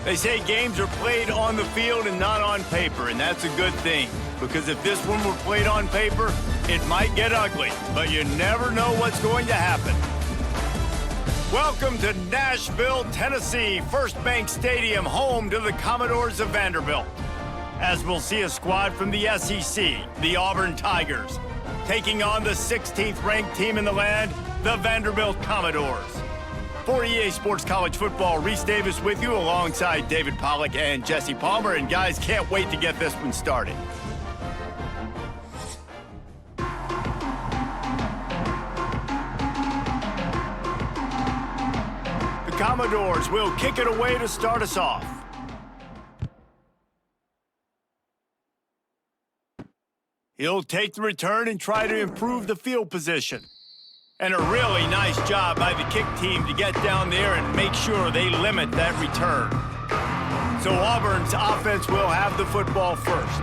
They say games are played on the field and not on paper, and that's a good thing. Because if this one were played on paper, it might get ugly, but you never know what's going to happen. Welcome to Nashville, Tennessee, First Bank Stadium, home to the Commodores of Vanderbilt. As we'll see a squad from the SEC, the Auburn Tigers, taking on the 16th ranked team in the land, the Vanderbilt Commodores. For EA Sports College Football, Reese Davis with you alongside David Pollack and Jesse Palmer. And guys, can't wait to get this one started. The Commodores will kick it away to start us off. He'll take the return and try to improve the field position. And a really nice job by the kick team to get down there and make sure they limit that return. So Auburn's offense will have the football first.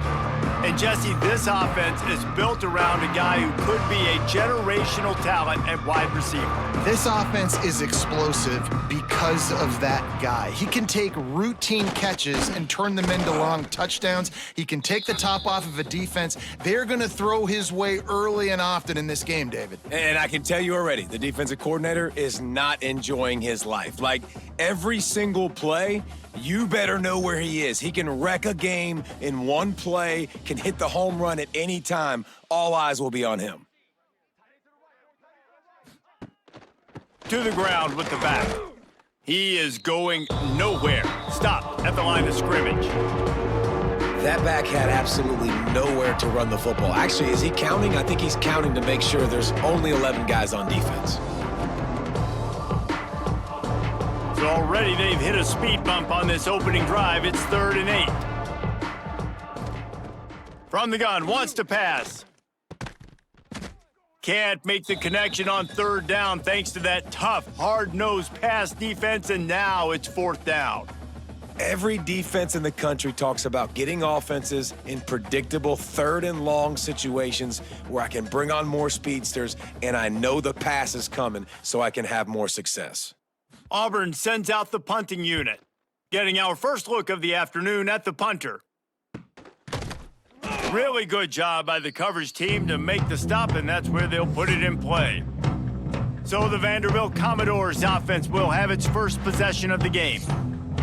And Jesse, this offense is built around a guy who could be a generational talent at wide receiver. This offense is explosive because of that guy. He can take routine catches and turn them into long touchdowns. He can take the top off of a defense. They're going to throw his way early and often in this game, David. And I can tell you already, the defensive coordinator is not enjoying his life. Like, every single play, you better know where he is. He can wreck a game in one play, can hit the home run at any time. All eyes will be on him. To the ground with the back. He is going nowhere. Stopped at the line of scrimmage. That back had absolutely nowhere to run the football. Actually, is he counting? I think he's counting to make sure there's only 11 guys on defense. So already they've hit a speed bump on this opening drive. It's 3rd and 8. From the gun, wants to pass. Can't make the connection on 3rd down thanks to that tough, hard-nosed pass defense, and now it's 4th down. Every defense in the country talks about getting offenses in predictable 3rd and long situations where I can bring on more speedsters and I know the pass is coming so I can have more success. Auburn sends out the punting unit, getting our first look of the afternoon at the punter. Really good job by the coverage team to make the stop, and that's where they'll put it in play. So the Vanderbilt Commodores offense will have its first possession of the game.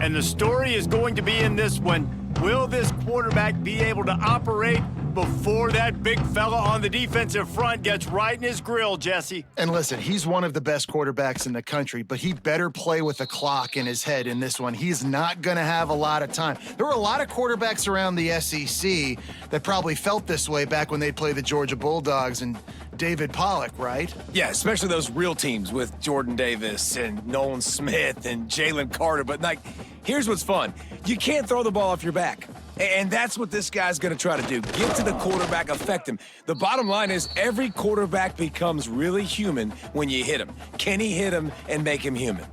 And the story is going to be in this one. Will this quarterback be able to operate before that big fella on the defensive front gets right in his grill, Jesse? And listen, he's one of the best quarterbacks in the country, but he better play with a clock in his head in this one. He's not going to have a lot of time. There were a lot of quarterbacks around the SEC that probably felt this way back when they played the Georgia Bulldogs and David Pollack, right? Yeah, especially those real teams with Jordan Davis and Nolan Smith and Jalen Carter. But, like, here's what's fun. You can't throw the ball off your back. And that's what this guy's going to try to do. Get to the quarterback, affect him. The bottom line is every quarterback becomes really human when you hit him. Can he hit him and make him human?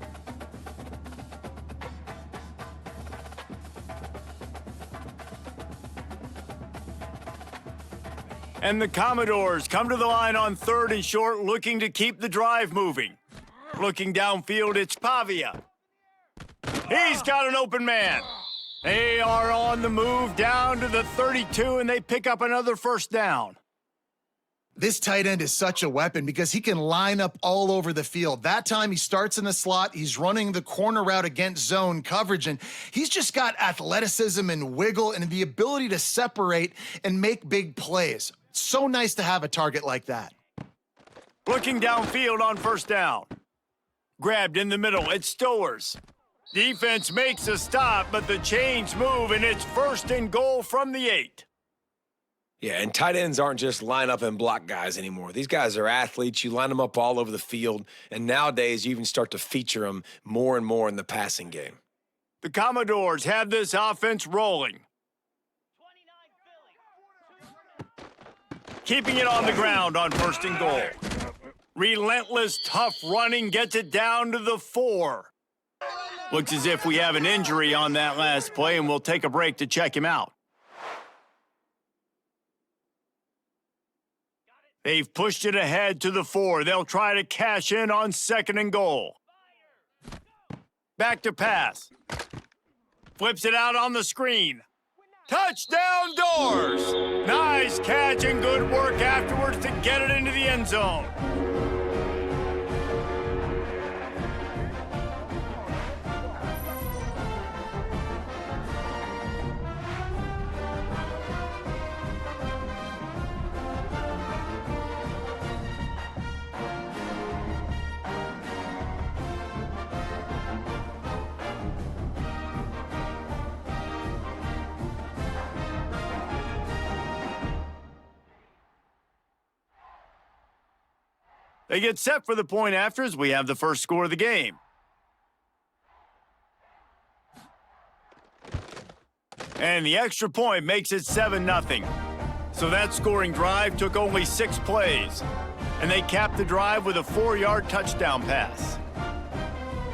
And the Commodores come to the line on 3rd and short, looking to keep the drive moving. Looking downfield, it's Pavia. He's got an open man. They are on the move down to the 32, and they pick up another 1st down. This tight end is such a weapon because he can line up all over the field. That time he starts in the slot, he's running the corner route against zone coverage, and he's just got athleticism and wiggle and the ability to separate and make big plays. So nice to have a target like that. Looking downfield on 1st down. Grabbed in the middle, it's Stowers. Defense makes a stop, but the chains move, and it's 1st and goal from the 8. Yeah, and tight ends aren't just line up and block guys anymore. These guys are athletes. You line them up all over the field, and nowadays you even start to feature them more and more in the passing game. The Commodores have this offense rolling. Keeping it on the ground on 1st and goal. Relentless, tough running gets it down to the 4. Looks as if we have an injury on that last play, and we'll take a break to check him out. They've pushed it ahead to the 4. They'll try to cash in on 2nd and goal. Back to pass. Flips it out on the screen. Touchdown Doors! Nice catch and good work afterwards to get it into the end zone. They get set for the point after as we have the first score of the game. And the extra point makes it 7-0. So that scoring drive took only 6 plays. And they capped the drive with a 4-yard touchdown pass.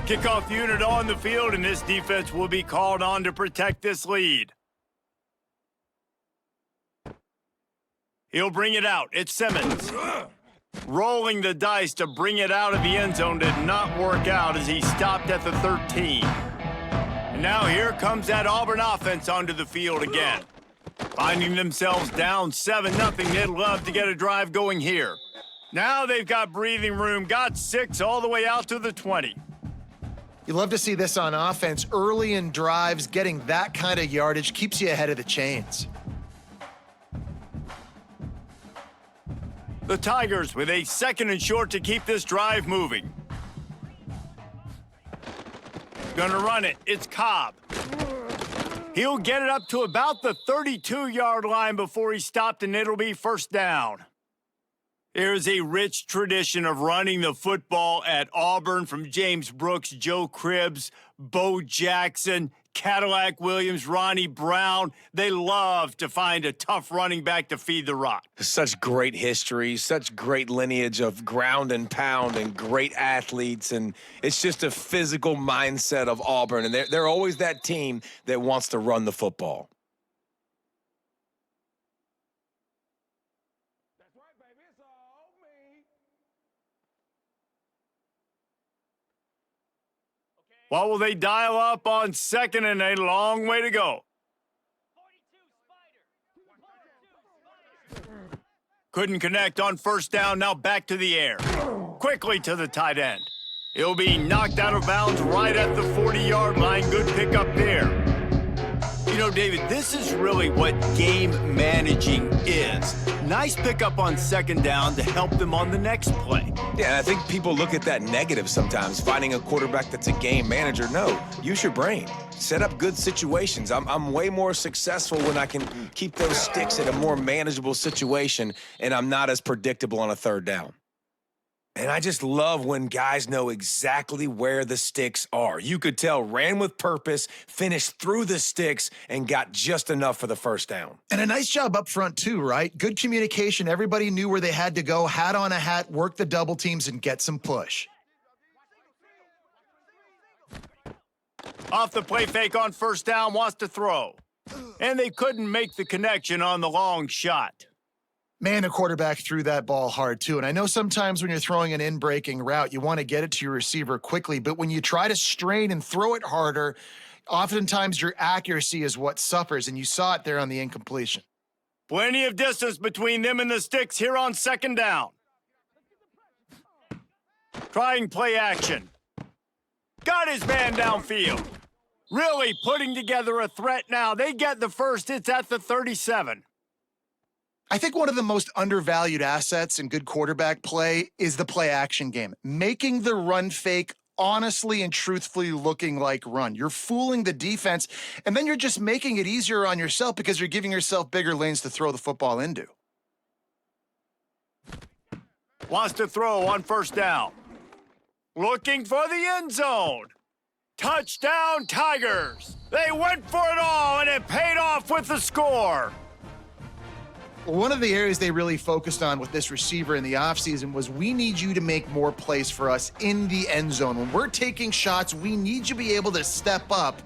Kickoff unit on the field, and this defense will be called on to protect this lead. He'll bring it out. It's Simmons. Rolling the dice to bring it out of the end zone did not work out as he stopped at the 13. And now here comes that Auburn offense onto the field again. Finding themselves down 7-0, they'd love to get a drive going here. Now they've got breathing room, got 6 all the way out to the 20. You love to see this on offense. Early in drives, getting that kind of yardage keeps you ahead of the chains. The Tigers with a 2nd and short to keep this drive moving. Gonna run it. It's Cobb. He'll get it up to about the 32-yard line before he's stopped, and it'll be first down. There's a rich tradition of running the football at Auburn from James Brooks, Joe Cribbs, Bo Jackson, Cadillac Williams, Ronnie Brown. They love to find a tough running back to feed the rock. Such great history, such great lineage of ground and pound and great athletes. And it's just a physical mindset of Auburn. And they're always that team that wants to run the football. What will they dial up on 2nd and a long way to go? Couldn't connect on first down, now back to the air. Quickly to the tight end. He'll be knocked out of bounds right at the 40-yard line. Good pickup there. You know, David, this is really what game managing is. Nice pickup on 2nd down to help them on the next play. Yeah, and I think people look at that negative sometimes, finding a quarterback that's a game manager. No, use your brain. Set up good situations. I'm way more successful when I can keep those sticks in a more manageable situation, and I'm not as predictable on a 3rd down. And I just love when guys know exactly where the sticks are. You could tell ran with purpose, finished through the sticks, and got just enough for the first down. And a nice job up front too, right? Good communication. Everybody knew where they had to go, hat on a hat, work the double teams, and get some push. Off the play fake on first down, wants to throw. And they couldn't make the connection on the long shot. Man, the quarterback threw that ball hard, too. And I know sometimes when you're throwing an in-breaking route, you want to get it to your receiver quickly. But when you try to strain and throw it harder, oftentimes your accuracy is what suffers. And you saw it there on the incompletion. Plenty of distance between them and the sticks here on 2nd down. Trying play action. Got his man downfield. Really putting together a threat now. They get the first. It's at the 37. I think one of the most undervalued assets in good quarterback play is the play action game. Making the run fake honestly and truthfully looking like run. You're fooling the defense, and then you're just making it easier on yourself because you're giving yourself bigger lanes to throw the football into. Wants to throw on first down. Looking for the end zone. Touchdown, Tigers. They went for it all, and it paid off with the score. One of the areas they really focused on with this receiver in the offseason was we need you to make more plays for us in the end zone. When we're taking shots, we need you to be able to step up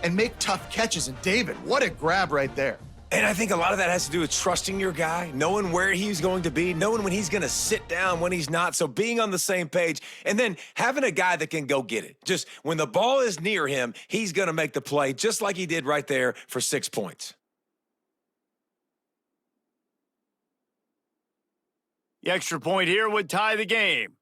and make tough catches. And David, what a grab right there. And I think a lot of that has to do with trusting your guy, knowing where he's going to be, knowing when he's going to sit down, when he's not. So being on the same page, and then having a guy that can go get it. Just when the ball is near him, he's going to make the play just like he did right there for 6 points. The extra point here would tie the game.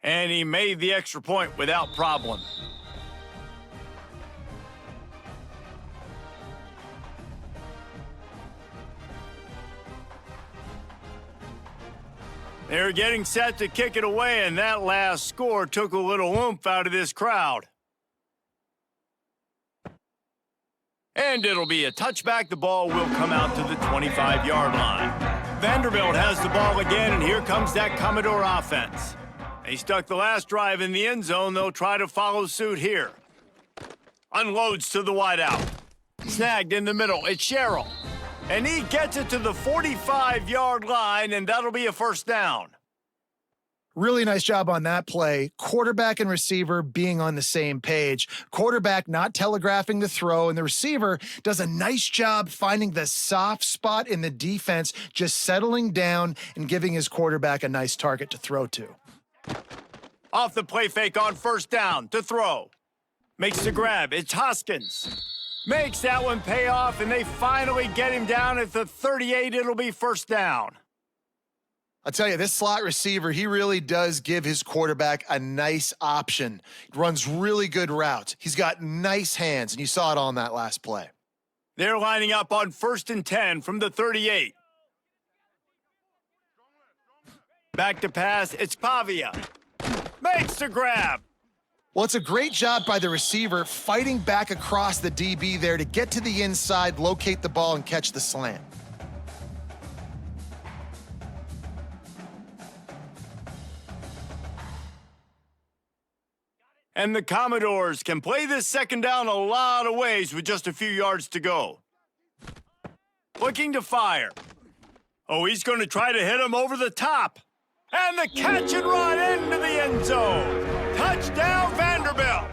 And he made the extra point without problem. They're getting set to kick it away, and that last score took a little oomph out of this crowd. And it'll be a touchback. The ball will come out to the 25-yard line. Vanderbilt has the ball again, and here comes that Commodore offense. They stuck the last drive in the end zone. They'll try to follow suit here. Unloads to the wideout. Snagged in the middle. It's Sherrill. And he gets it to the 45-yard line, and that'll be a first down. Really nice job on that play. Quarterback and receiver being on the same page. Quarterback not telegraphing the throw, and the receiver does a nice job finding the soft spot in the defense, just settling down and giving his quarterback a nice target to throw to. Off the play fake on first down to throw. Makes the grab. It's Hoskins. Makes that one pay off, and they finally get him down at the 38. It'll be first down. I'll tell you, this slot receiver, he really does give his quarterback a nice option. He runs really good routes. He's got nice hands, and you saw it on that last play. They're lining up on 1st and 10 from the 38. Back to pass. It's Pavia. Makes the grab. Well, it's a great job by the receiver fighting back across the DB there to get to the inside, locate the ball, and catch the slant. And the Commodores can play this second down a lot of ways with just a few yards to go. Looking to fire. Oh, he's going to try to hit him over the top. And the catch and run into the end zone. Touchdown, Vanderbilt.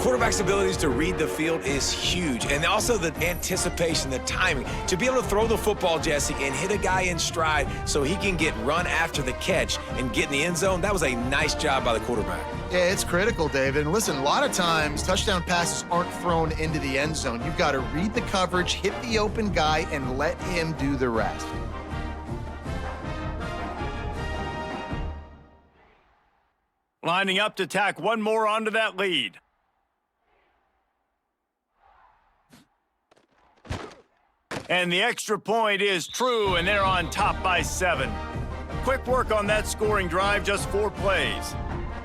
Quarterback's abilities to read the field is huge, and also the anticipation, the timing. To be able to throw the football, Jesse, and hit a guy in stride so he can get run after the catch and get in the end zone, that was a nice job by the quarterback. Yeah, it's critical, David. And listen, a lot of times, touchdown passes aren't thrown into the end zone. You've got to read the coverage, hit the open guy, and let him do the rest. Lining up to tack one more onto that lead. And the extra point is true, and they're on top by 7. Quick work on that scoring drive, just 4 plays.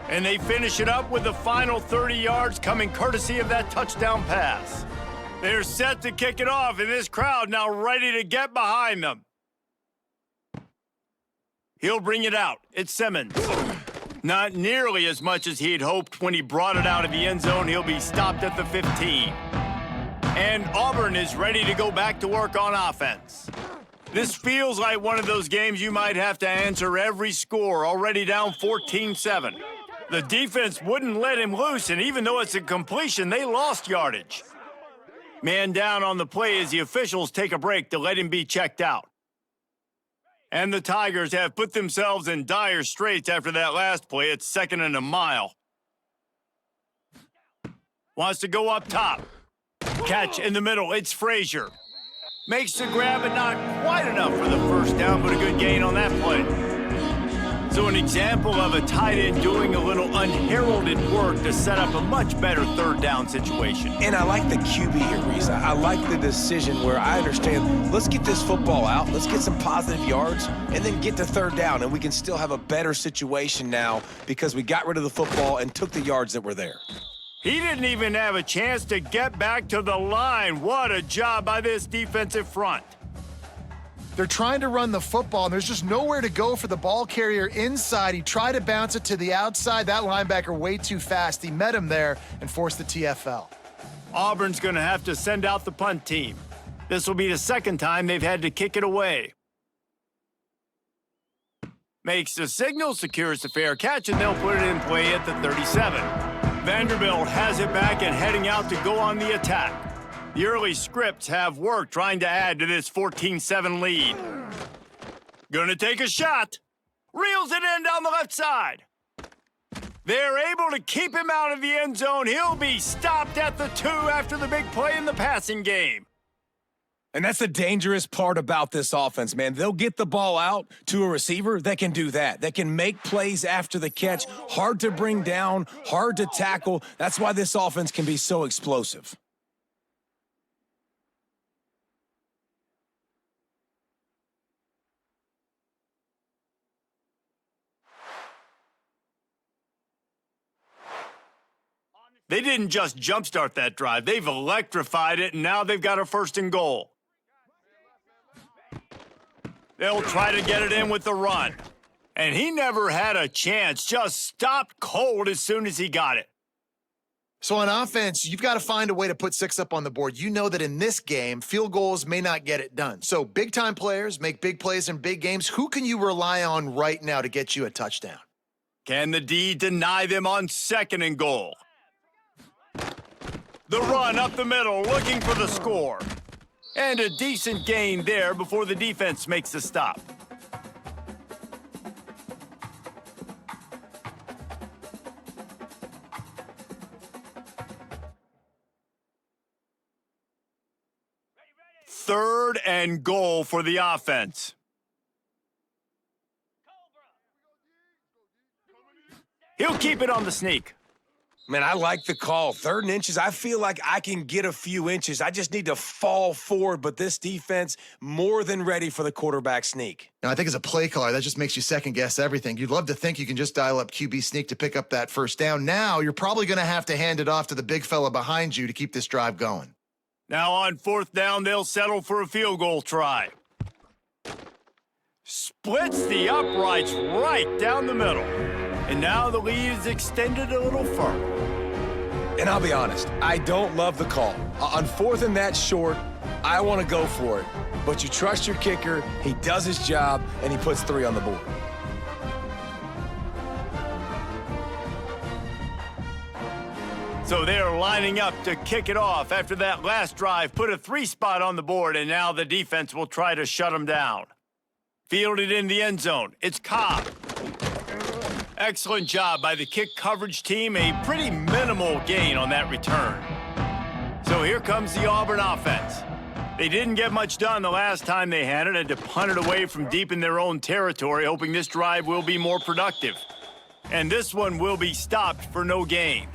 And they finish it up with the final 30 yards coming courtesy of that touchdown pass. They're set to kick it off, and this crowd now ready to get behind them. He'll bring it out. It's Simmons. Not nearly as much as he had hoped when he brought it out of the end zone. He'll be stopped at the 15. And Auburn is ready to go back to work on offense. This feels like one of those games you might have to answer every score, already down 14-7. The defense wouldn't let him loose, and even though it's a completion, they lost yardage. Man down on the play as the officials take a break to let him be checked out. And the Tigers have put themselves in dire straits after that last play. It's 2nd and a mile. Wants to go up top. Catch in the middle. It's Frazier. Makes the grab, but not quite enough for the first down, but a good gain on that play. So an example of a tight end doing a little unheralded work to set up a much better third down situation. And I like the QB here, Reese. I like the decision where I understand, let's get this football out, let's get some positive yards, and then get to third down, and we can still have a better situation now because we got rid of the football and took the yards that were there. He didn't even have a chance to get back to the line. What a job by this defensive front. They're trying to run the football, and there's just nowhere to go for the ball carrier inside. He tried to bounce it to the outside. That linebacker way too fast. He met him there and forced the TFL. Auburn's going to have to send out the punt team. This will be the second time they've had to kick it away. Makes the signal, secures the fair catch, and they'll put it in play at the 37. Vanderbilt has it back and heading out to go on the attack. The early scripts have worked trying to add to this 14-7 lead. Gonna take a shot. Reels it in down the left side. They're able to keep him out of the end zone. He'll be stopped at the 2 after the big play in the passing game. And that's the dangerous part about this offense, man. They'll get the ball out to a receiver that can do that. That can make plays after the catch. Hard to bring down, hard to tackle. That's why this offense can be so explosive. They didn't just jumpstart that drive. They've electrified it, and now they've got a 1st and goal. They'll try to get it in with the run. And he never had a chance, just stopped cold as soon as he got it. So on offense, you've got to find a way to put 6 up on the board. You know that in this game, field goals may not get it done. So big-time players make big plays in big games. Who can you rely on right now to get you a touchdown? Can the D deny them on 2nd and goal? The run up the middle, looking for the score. And a decent gain there before the defense makes the stop. Third and goal for the offense. He'll keep it on the sneak. Man, I like the call. 3rd and inches, I feel like I can get a few inches. I just need to fall forward, but this defense more than ready for the quarterback sneak. Now, I think as a play caller, that just makes you second-guess everything. You'd love to think you can just dial up QB sneak to pick up that 1st down. Now, you're probably going to have to hand it off to the big fella behind you to keep this drive going. Now on 4th down, they'll settle for a field goal try. Splits the uprights right down the middle. And now the lead is extended a little further. And I'll be honest, I don't love the call. On 4th and that short, I want to go for it. But you trust your kicker, he does his job, and he puts 3 on the board. So they're lining up to kick it off after that last drive, put a 3 spot on the board, and now the defense will try to shut them down. Fielded in the end zone, it's Cobb. Excellent job by the kick coverage team, a pretty minimal gain on that return. So here comes the Auburn offense. They didn't get much done the last time they had to punt it away from deep in their own territory, hoping this drive will be more productive. And this one will be stopped for no gain.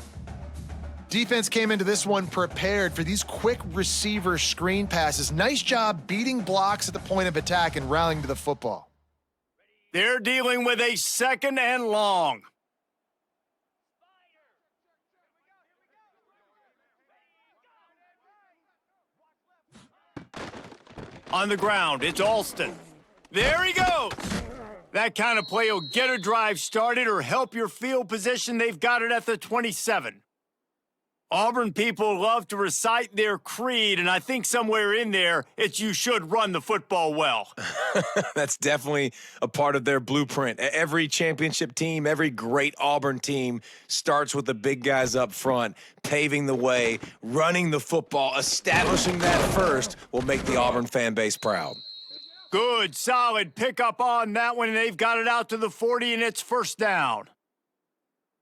Defense came into this one prepared for these quick receiver screen passes. Nice job beating blocks at the point of attack and rallying to the football. They're dealing with a 2nd and long. On the ground, it's Alston. There he goes. That kind of play will get a drive started or help your field position. They've got it at the 27. Auburn people love to recite their creed, and I think somewhere in there, it's you should run the football well. That's definitely a part of their blueprint. Every championship team, every great Auburn team starts with the big guys up front, paving the way, running the football, establishing that first will make the Auburn fan base proud. Good, solid pickup on that one, and they've got it out to the 40, and it's 1st down.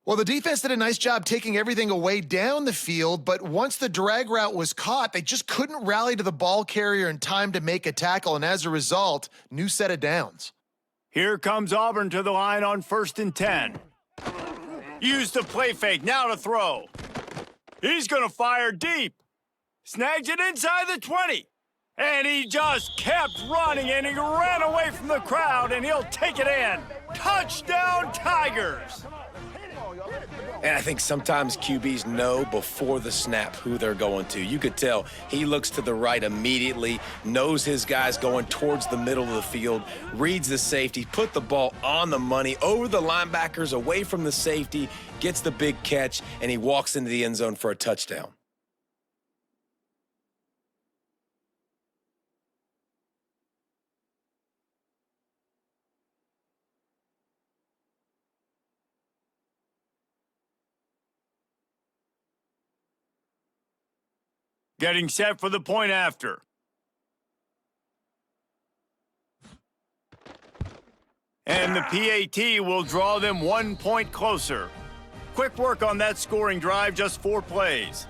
Well, the defense did a nice job taking everything away down the field, but once the drag route was caught, they just couldn't rally to the ball carrier in time to make a tackle, and as a result, new set of downs. Here comes Auburn to the line on 1st and 10. Use the play fake, now to throw. He's going to fire deep. Snags it inside the 20. And he just kept running, and he ran away from the crowd, and he'll take it in. Touchdown, Tigers! And I think sometimes QBs know before the snap who they're going to. You could tell he looks to the right immediately, knows his guy's going towards the middle of the field, reads the safety, put the ball on the money, over the linebackers, away from the safety, gets the big catch, and he walks into the end zone for a touchdown. Getting set for the point after. And the PAT will draw them 1 point closer. Quick work on that scoring drive, just 4 plays.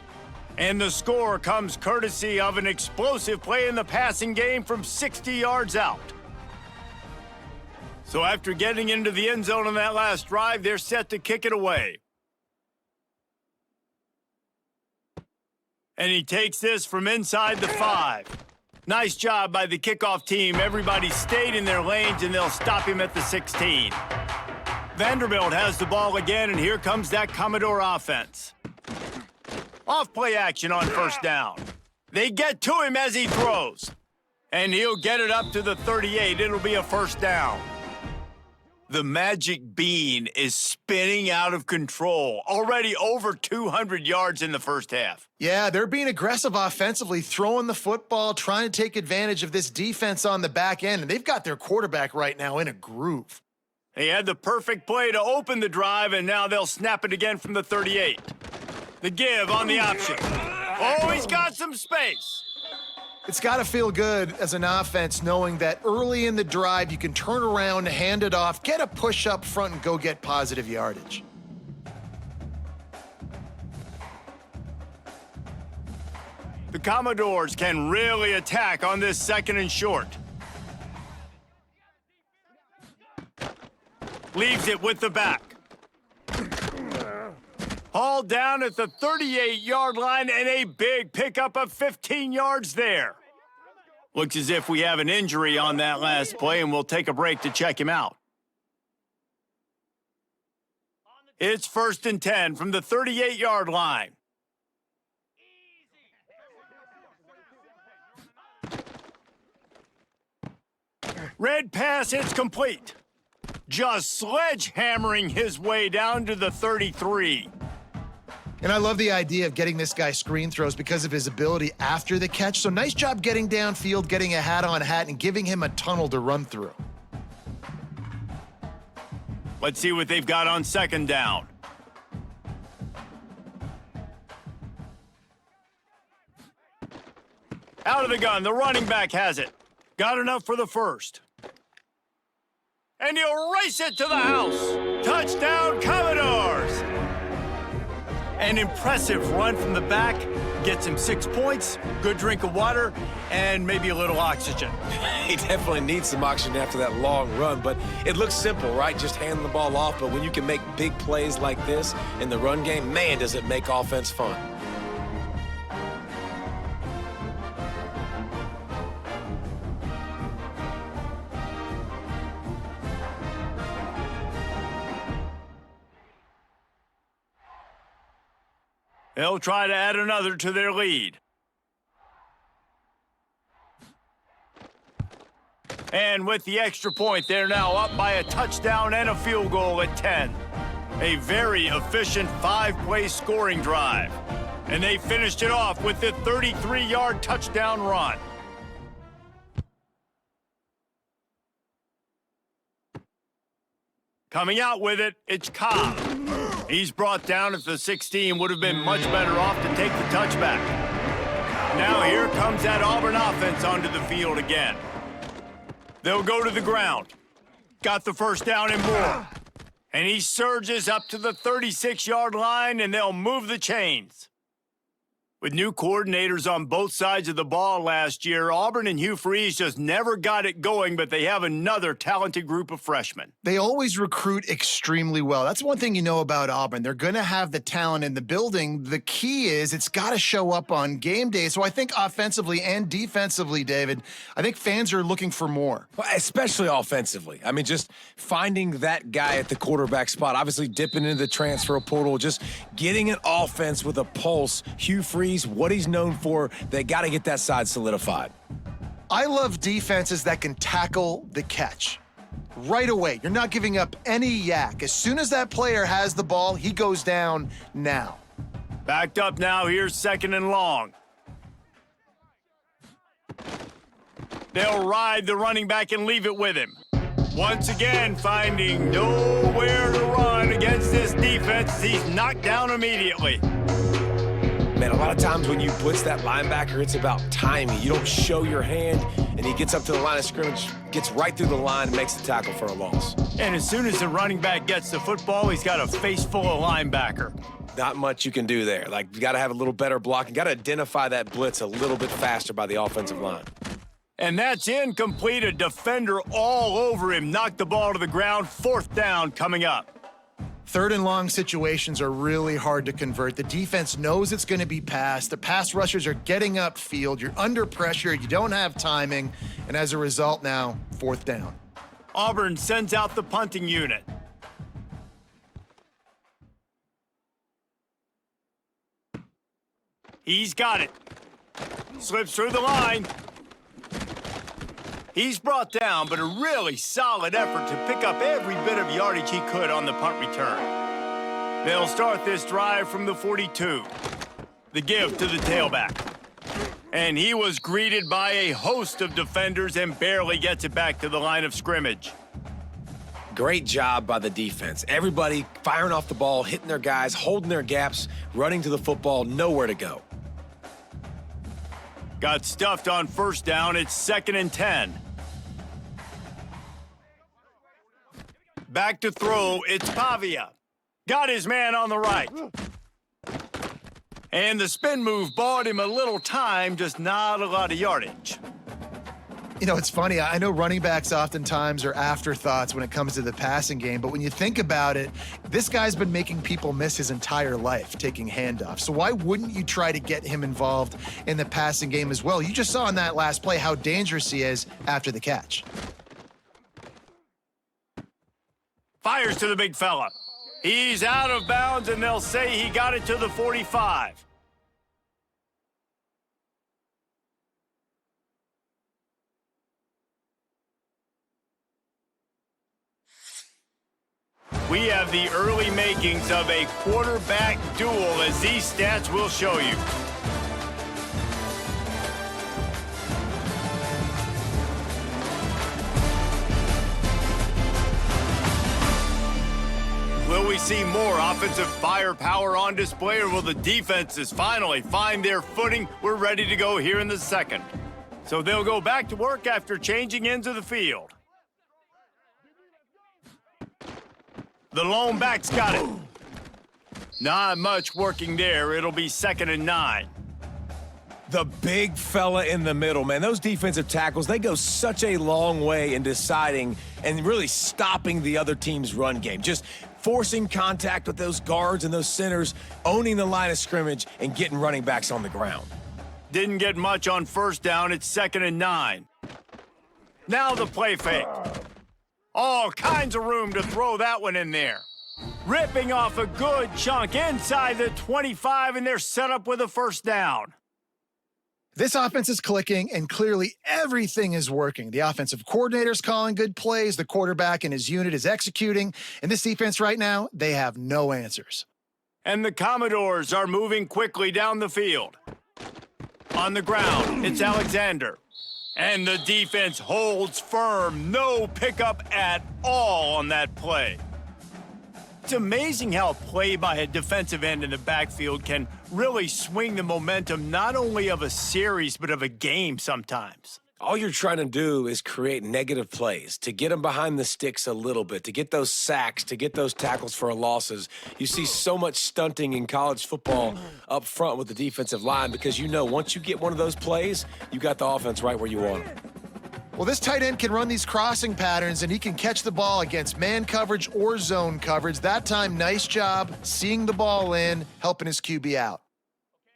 And the score comes courtesy of an explosive play in the passing game from 60 yards out. So after getting into the end zone on that last drive, they're set to kick it away. And he takes this from inside the 5. Nice job by the kickoff team. Everybody stayed in their lanes, and they'll stop him at the 16. Vanderbilt has the ball again, and here comes that Commodore offense. Off-play action on first down. They get to him as he throws. And he'll get it up to the 38. It'll be a first down. The magic bean is spinning out of control. Already over 200 yards in the first half. Yeah, they're being aggressive offensively, throwing the football, trying to take advantage of this defense on the back end, and they've got their quarterback right now in a groove. He had the perfect play to open the drive, and now they'll snap it again from the 38. The give on the option. Oh, he's got some space. It's got to feel good as an offense knowing that early in the drive you can turn around, hand it off, get a push up front, and go get positive yardage. The Commodores can really attack on this 2nd and short. Leaves it with the back. Hauled down at the 38-yard line, and a big pickup of 15 yards there. Looks as if we have an injury on that last play, and we'll take a break to check him out. It's 1st and 10 from the 38-yard line. Red pass, it's complete. Just sledgehammering his way down to the 33. And I love the idea of getting this guy screen throws because of his ability after the catch. So nice job getting downfield, getting a hat-on-hat, and giving him a tunnel to run through. Let's see what they've got on 2nd down. Out of the gun, the running back has it. Got enough for the 1st. And he'll race it to the house. Touchdown, Commodores! An impressive run from the back. Gets him 6 points, good drink of water, and maybe a little oxygen. He definitely needs some oxygen after that long run, but it looks simple, right? Just hand the ball off, but when you can make big plays like this in the run game, man, does it make offense fun. They'll try to add another to their lead. And with the extra point, they're now up by a touchdown and a field goal at 10. A very efficient 5-play scoring drive. And they finished it off with the 33-yard touchdown run. Coming out with it, it's Cobb. He's brought down at the 16, would have been much better off to take the touchback. Now here comes that Auburn offense onto the field again. They'll go to the ground. Got the first down and more. And he surges up to the 36-yard line, and they'll move the chains. With new coordinators on both sides of the ball last year, Auburn and Hugh Freeze just never got it going, but they have another talented group of freshmen. They always recruit extremely well. That's one thing you know about Auburn. They're going to have the talent in the building. The key is it's got to show up on game day. So I think offensively and defensively, David, I think fans are looking for more. Well, especially offensively. I mean, just finding that guy at the quarterback spot, obviously dipping into the transfer portal, just getting an offense with a pulse. Hugh Freeze, what he's known for, they got to get that side solidified. I love defenses that can tackle the catch right away. You're not giving up any yak. As soon as that player has the ball, he goes down now. Backed up now, here's 2nd and long. They'll ride the running back and leave it with him. Once again, finding nowhere to run against this defense. He's knocked down immediately. man, a lot of times when you blitz that linebacker, it's about timing. You don't show your hand, and he gets up to the line of scrimmage, gets right through the line, and makes the tackle for a loss. And as soon as the running back gets the football, he's got a face full of linebacker. Not much you can do there. Like, you got to have a little better blocking. Got to identify that blitz a little bit faster by the offensive line. And that's incomplete. A defender all over him. Knocked the ball to the ground. 4th down coming up. 3rd and long situations are really hard to convert. The defense knows it's going to be passed. The pass rushers are getting upfield. You're under pressure. You don't have timing. And as a result now, 4th down. Auburn sends out the punting unit. He's got it. Slips through the line. He's brought down, but a really solid effort to pick up every bit of yardage he could on the punt return. They'll start this drive from the 42. The give to the tailback. And he was greeted by a host of defenders and barely gets it back to the line of scrimmage. Great job by the defense. Everybody firing off the ball, hitting their guys, holding their gaps, running to the football, nowhere to go. Got stuffed on 1st down. It's 2nd and 10. Back to throw. It's Pavia. Got his man on the right. And the spin move bought him a little time, just not a lot of yardage. You know, it's funny. I know running backs oftentimes are afterthoughts when it comes to the passing game, but when you think about it, this guy's been making people miss his entire life taking handoffs. So why wouldn't you try to get him involved in the passing game as well? You just saw in that last play how dangerous he is after the catch. Fires to the big fella. He's out of bounds, and they'll say he got it to the 45. We have the early makings of a quarterback duel, as these stats will show you. Will we see more offensive firepower on display, or will the defenses finally find their footing? We're ready to go here in the 2nd. So they'll go back to work after changing into the field. The lone back's got it. Not much working there. It'll be 2nd and 9. The big fella in the middle, man. Those defensive tackles, they go such a long way in deciding and really stopping the other team's run game. Just forcing contact with those guards and those centers, owning the line of scrimmage, and getting running backs on the ground. Didn't get much on 1st down. It's 2nd and 9. Now the play fake. All kinds of room to throw that one in there. Ripping off a good chunk inside the 25, and they're set up with a 1st down. This offense is clicking, and clearly everything is working. The offensive coordinator's calling good plays. The quarterback and his unit is executing. And this defense right now, they have no answers. And the Commodores are moving quickly down the field. On the ground, it's Alexander. And the defense holds firm. No pickup at all on that play. It's amazing how a play by a defensive end in the backfield can really swing the momentum not only of a series, but of a game sometimes. All you're trying to do is create negative plays, to get them behind the sticks a little bit, to get those sacks, to get those tackles for losses. You see so much stunting in college football up front with the defensive line because you know once you get one of those plays, you got the offense right where you want it. Well, this tight end can run these crossing patterns, and he can catch the ball against man coverage or zone coverage. That time, nice job seeing the ball in, helping his QB out.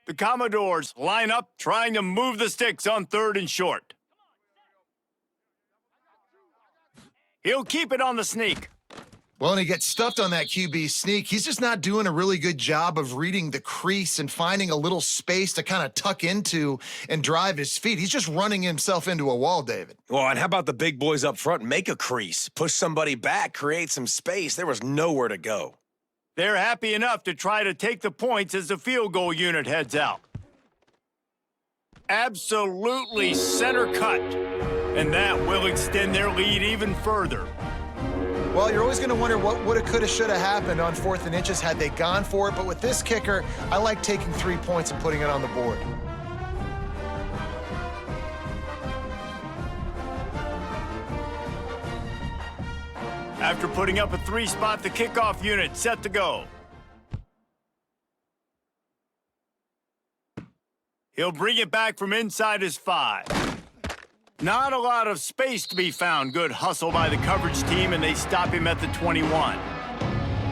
The Commodores line up, trying to move the sticks on 3rd and short. He'll keep it on the sneak. Well, and he gets stuffed on that QB sneak. He's just not doing a really good job of reading the crease and finding a little space to kind of tuck into and drive his feet. He's just running himself into a wall, David. Well, and how about the big boys up front? Make a crease, push somebody back, create some space. There was nowhere to go. They're happy enough to try to take the points as the field goal unit heads out. Absolutely center cut. And that will extend their lead even further. Well, you're always going to wonder what woulda, coulda, shoulda happened on 4th and inches had they gone for it. But with this kicker, I like taking 3 points and putting it on the board. After putting up a 3-spot, the kickoff unit set to go. He'll bring it back from inside his 5. Not a lot of space to be found. Good hustle by the coverage team, and they stop him at the 21.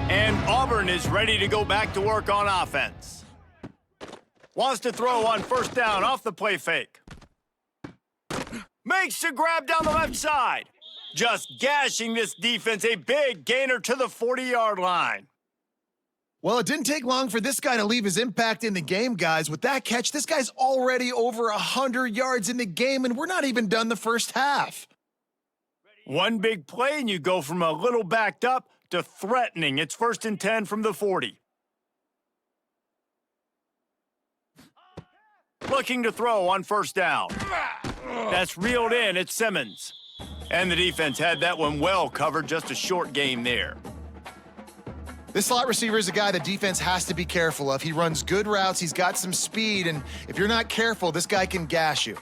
And Auburn is ready to go back to work on offense. Wants to throw on 1st down off the play fake. Makes the grab down the left side. Just gashing this defense, a big gainer to the 40-yard line. Well, it didn't take long for this guy to leave his impact in the game, guys. With that catch, this guy's already over 100 yards in the game, and we're not even done the first half. One big play, and you go from a little backed up to threatening. It's 1st and 10 from the 40. Looking to throw on 1st down. That's reeled in. It's Simmons. And the defense had that one well covered. Just a short game there. This slot receiver is a guy the defense has to be careful of. He runs good routes, he's got some speed, and if you're not careful, this guy can gash you.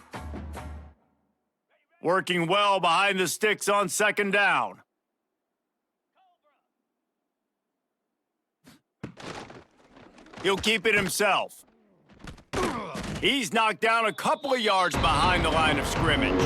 Working well behind the sticks on 2nd down. He'll keep it himself. He's knocked down a couple of yards behind the line of scrimmage.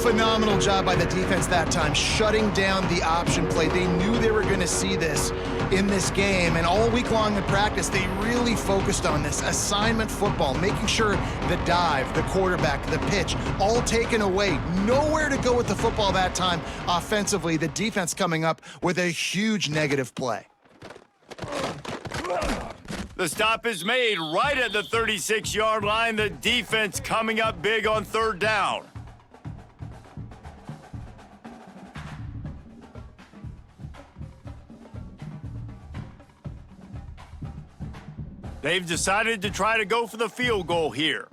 Phenomenal job by the defense that time, shutting down the option play. They knew they were going to see this in this game, and all week long in practice, they really focused on this assignment football, making sure the dive, the quarterback, the pitch, all taken away. Nowhere to go with the football that time offensively. The defense coming up with a huge negative play. The stop is made right at the 36-yard line. The defense coming up big on 3rd down. They've decided to try to go for the field goal here.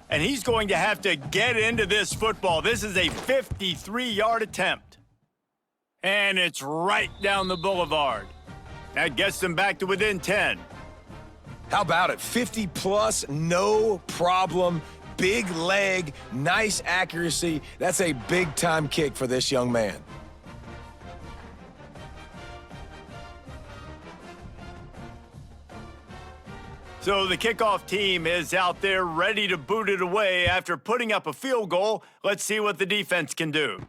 And he's going to have to get into this football. This is a 53-yard attempt. And it's right down the boulevard. That gets them back to within 10. How about it? 50-plus, no problem. Big leg, nice accuracy. That's a big-time kick for this young man. So the kickoff team is out there ready to boot it away after putting up a field goal. Let's see what the defense can do.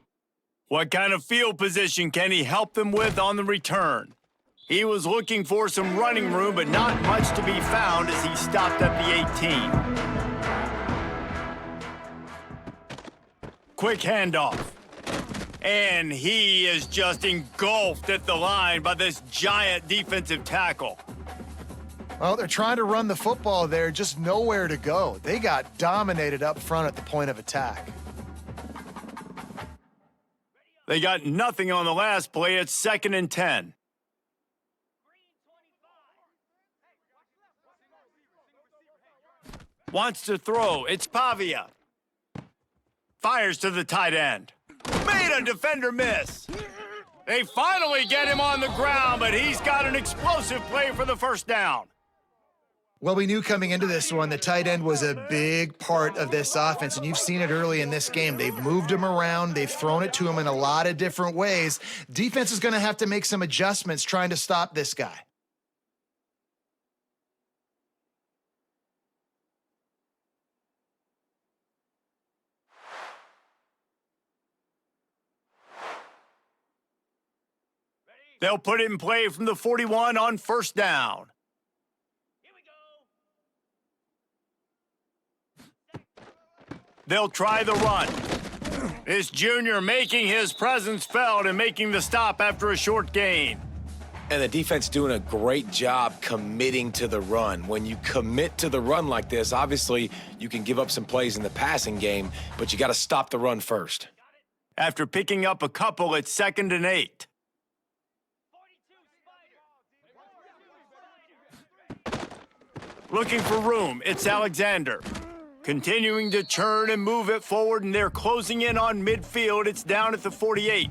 What kind of field position can he help them with on the return? He was looking for some running room, but not much to be found as he stopped at the 18. Quick handoff. And he is just engulfed at the line by this giant defensive tackle. Well, they're trying to run the football there, just nowhere to go. They got dominated up front at the point of attack. They got nothing on the last play. It's 2nd and 10. Wants to throw. It's Pavia. Fires to the tight end. Made a defender miss. They finally get him on the ground, but he's got an explosive play for the 1st down. Well, we knew coming into this one, the tight end was a big part of this offense, and you've seen it early in this game. They've moved him around. They've thrown it to him in a lot of different ways. Defense is going to have to make some adjustments trying to stop this guy. They'll put it in play from the 41 on 1st down. They'll try the run. This junior making his presence felt and making the stop after a short gain. And the defense doing a great job committing to the run. When you commit to the run like this, obviously you can give up some plays in the passing game, but you got to stop the run first. After picking up a couple, it's 2nd and 8. Looking for room, it's Alexander. Continuing to churn and move it forward, and they're closing in on midfield. It's down at the 48.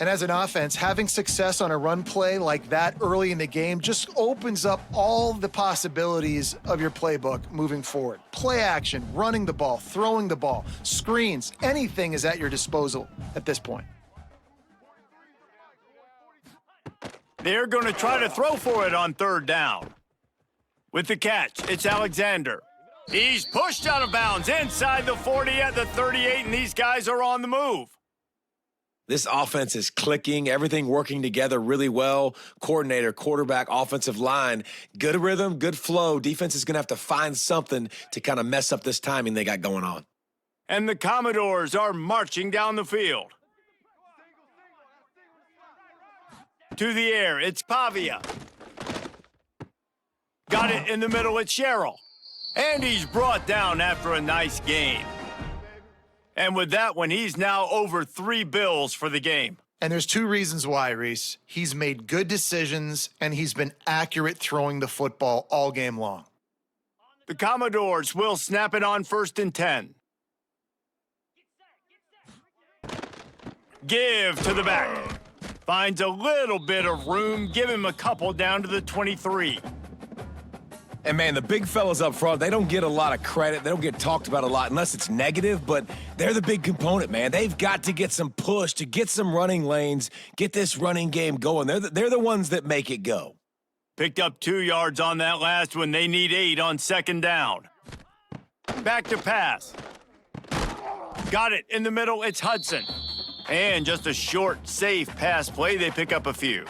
And as an offense, having success on a run play like that early in the game just opens up all the possibilities of your playbook moving forward. Play action, running the ball, throwing the ball, screens, anything is at your disposal at this point. They're going to try to throw for it on third down. With the catch, it's Alexander. He's pushed out of bounds inside the 40 at the 38, and these guys are on the move. This offense is clicking, everything working together really well. Coordinator, quarterback, offensive line, good rhythm, good flow. Defense is going to have to find something to kind of mess up this timing they got going on. And the Commodores are marching down the field. To the air, it's Pavia. Got it in the middle, it's Sherrill. And he's brought down after a nice gain. And with that one, he's now over 3 bills for the game. And there's 2 reasons why, Reese. He's made good decisions, and he's been accurate throwing the football all game long. The Commodores will snap it on 1st and 10. Give to the back. Finds a little bit of room. Give him a couple down to the 23. And, man, the big fellas up front, they don't get a lot of credit. They don't get talked about a lot unless it's negative, but they're the big component, man. They've got to get some push, to get some running lanes, get this running game going. They're the ones that make it go. Picked up 2 yards on that last one. They need 8 on 2nd down. Back to pass. Got it in the middle. It's Hudson. And just a short, safe pass play. They pick up a few.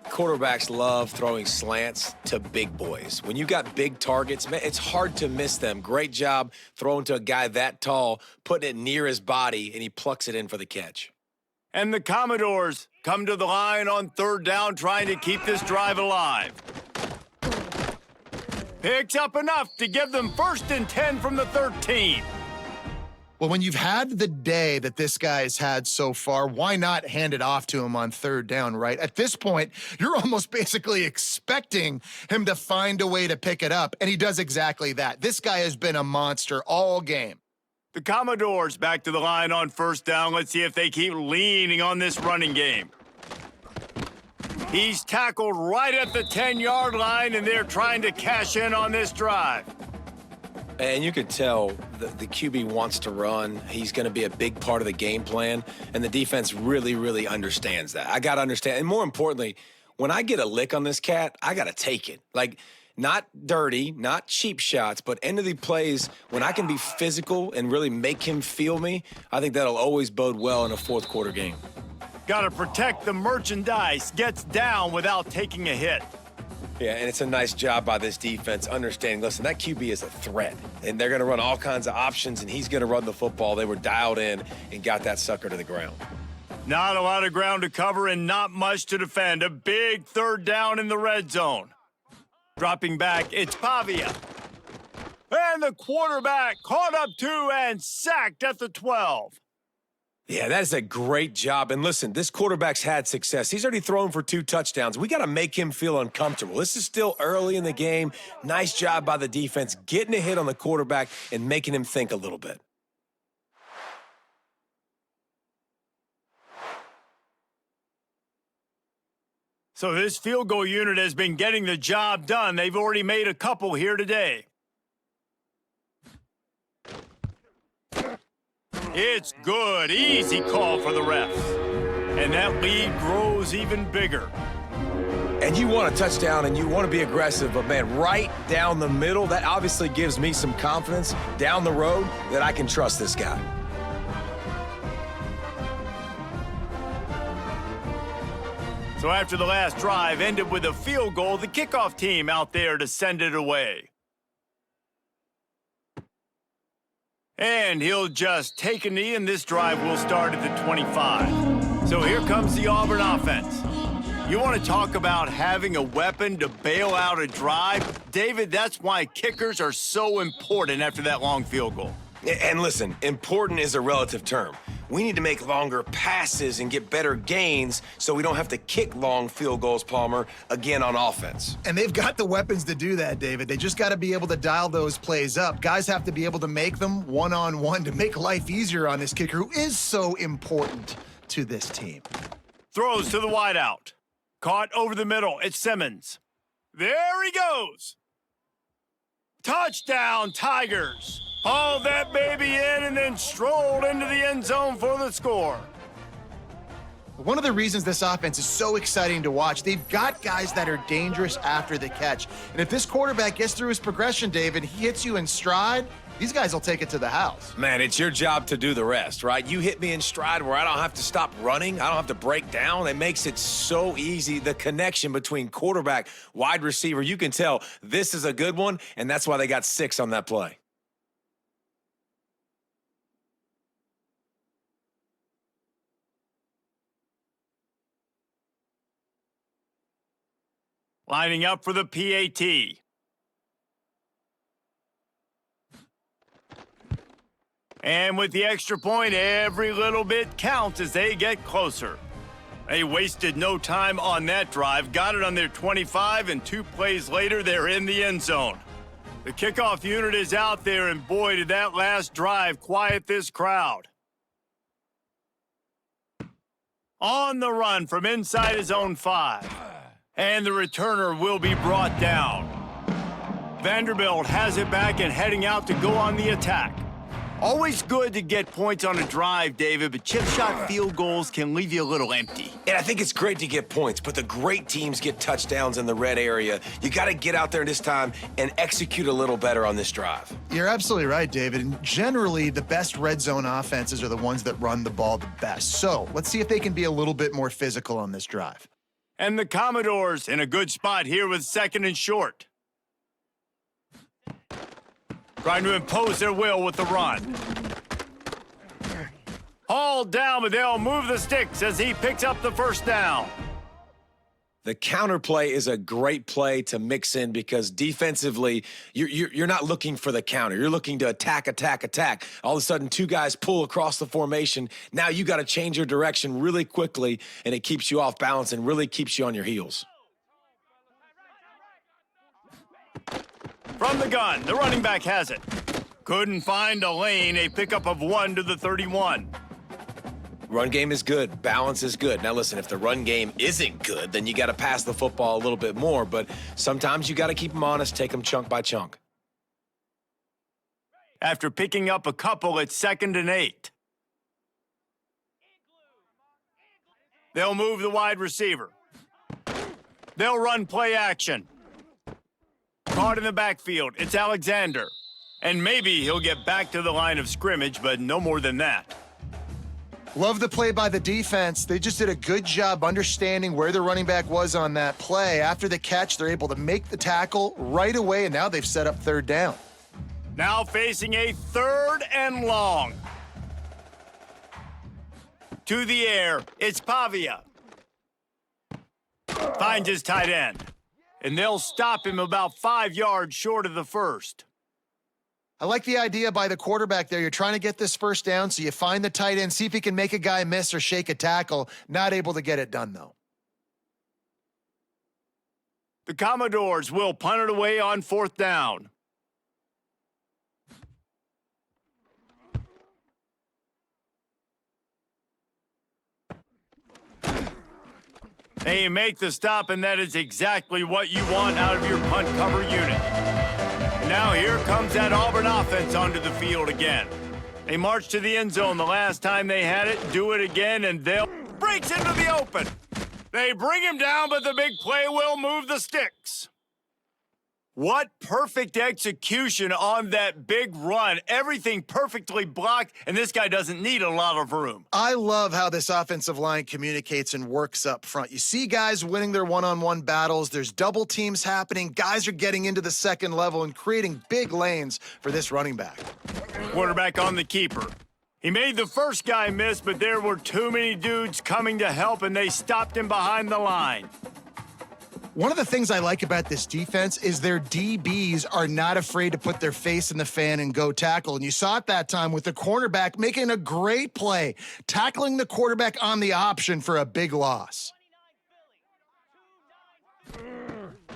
Quarterbacks love throwing slants to big boys. When you got big targets, man, it's hard to miss them. Great job throwing to a guy that tall, putting it near his body, and he plucks it in for the catch. And the Commodores come to the line on 3rd down, trying to keep this drive alive. Picks up enough to give them 1st and 10 from the 13. Well, when you've had the day that this guy has had so far, why not hand it off to him on 3rd down, right? At this point, you're almost basically expecting him to find a way to pick it up, and he does exactly that. This guy has been a monster all game. The Commodores back to the line on 1st down. Let's see if they keep leaning on this running game. He's tackled right at the 10-yard line, and they're trying to cash in on this drive. And you could tell the QB wants to run. He's going to be a big part of the game plan, and the defense really, really understands that. I got to understand. And more importantly, when I get a lick on this cat, I got to take it. Like, not dirty, not cheap shots, but end of the plays, when I can be physical and really make him feel me, I think that'll always bode well in a 4th quarter game. Got to protect the merchandise. Gets down without taking a hit. Yeah, and it's a nice job by this defense understanding, listen, that QB is a threat, and they're going to run all kinds of options, and he's going to run the football. They were dialed in and got that sucker to the ground. Not a lot of ground to cover and not much to defend. A big 3rd down in the red zone. Dropping back, it's Pavia. And the quarterback caught up 2 and sacked at the 12. Yeah, that is a great job. And listen, this quarterback's had success. He's already thrown for 2 touchdowns. We got to make him feel uncomfortable. This is still early in the game. Nice job by the defense, getting a hit on the quarterback and making him think a little bit. So this field goal unit has been getting the job done. They've already made a couple here today. It's good. Easy call for the refs. And that lead grows even bigger. And you want a touchdown and you want to be aggressive, but, man, right down the middle, that obviously gives me some confidence down the road that I can trust this guy. So after the last drive ended with a field goal, the kickoff team out there to send it away. And he'll just take a knee, and this drive will start at the 25. So here comes the Auburn offense. You want to talk about having a weapon to bail out a drive? David, that's why kickers are so important after that long field goal. And listen, important is a relative term. We need to make longer passes and get better gains so we don't have to kick long field goals, Palmer, again on offense. And they've got the weapons to do that, David. They just got to be able to dial those plays up. Guys have to be able to make them one-on-one to make life easier on this kicker who is so important to this team. Throws to the wideout. Caught over the middle. It's Simmons. There he goes. Touchdown, Tigers. Hauled that baby in and then strolled into the end zone for the score. One of the reasons this offense is so exciting to watch, they've got guys that are dangerous after the catch. And if this quarterback gets through his progression, David, he hits you in stride, these guys will take it to the house. Man, it's your job to do the rest, right? You hit me in stride where I don't have to stop running. I don't have to break down. It makes it so easy. The connection between quarterback, wide receiver, you can tell this is a good one, and that's why they got 6 on that play. Lining up for the PAT. And with the extra point, every little bit counts as they get closer. They wasted no time on that drive, got it on their 25, and 2 plays later, they're in the end zone. The kickoff unit is out there, and boy, did that last drive quiet this crowd. On the run from inside his own 5. And the returner will be brought down. Vanderbilt has it back and heading out to go on the attack. Always good to get points on a drive, David, but chip shot field goals can leave you a little empty. And I think it's great to get points, but the great teams get touchdowns in the red area. You got to get out there this time and execute a little better on this drive. You're absolutely right, David. And generally, the best red zone offenses are the ones that run the ball the best. So let's see if they can be a little bit more physical on this drive. And the Commodores in a good spot here with 2nd and short. Trying to impose their will with the run. Hauled down, but they'll move the sticks as he picks up the first down. The counter play is a great play to mix in because defensively, you're not looking for the counter. You're looking to attack, attack, attack. All of a sudden, 2 guys pull across the formation. Now you got to change your direction really quickly, and it keeps you off balance and really keeps you on your heels. From the gun, the running back has it. Couldn't find a lane, a pickup of 1 to the 31. Run game is good. Balance is good. Now, listen, if the run game isn't good, then you got to pass the football a little bit more. But sometimes you got to keep them honest, take them chunk by chunk. After picking up a couple, it's 2nd and 8. They'll move the wide receiver. They'll run play action. Caught in the backfield. It's Alexander. And maybe he'll get back to the line of scrimmage, but no more than that. Love the play by the defense. They just did a good job understanding where the running back was on that play. After the catch, they're able to make the tackle right away, and now they've set up 3rd down. Now facing a 3rd and long. To the air, it's Pavia. Finds his tight end. And they'll stop him about 5 yards short of the first. I like the idea by the quarterback there. You're trying to get this first down, so you find the tight end, see if he can make a guy miss or shake a tackle. Not able to get it done, though. The Commodores will punt it away on 4th down. They make the stop, and that is exactly what you want out of your punt cover unit. Now here comes that Auburn offense onto the field again. They march to the end zone the last time they had it, do it again, and they'll breaks into the open. They bring him down, but the big play will move the sticks. What perfect execution on that big run. Everything perfectly blocked, and this guy doesn't need a lot of room. I love how this offensive line communicates and works up front. You see guys winning their one-on-one battles. There's double teams happening. Guys are getting into the second level and creating big lanes for this running back. Quarterback on the keeper. He made the first guy miss, but there were too many dudes coming to help, and they stopped him behind the line. One of the things I like about this defense is their DBs are not afraid to put their face in the fan and go tackle. And you saw it that time with the cornerback making a great play, tackling the quarterback on the option for a big loss.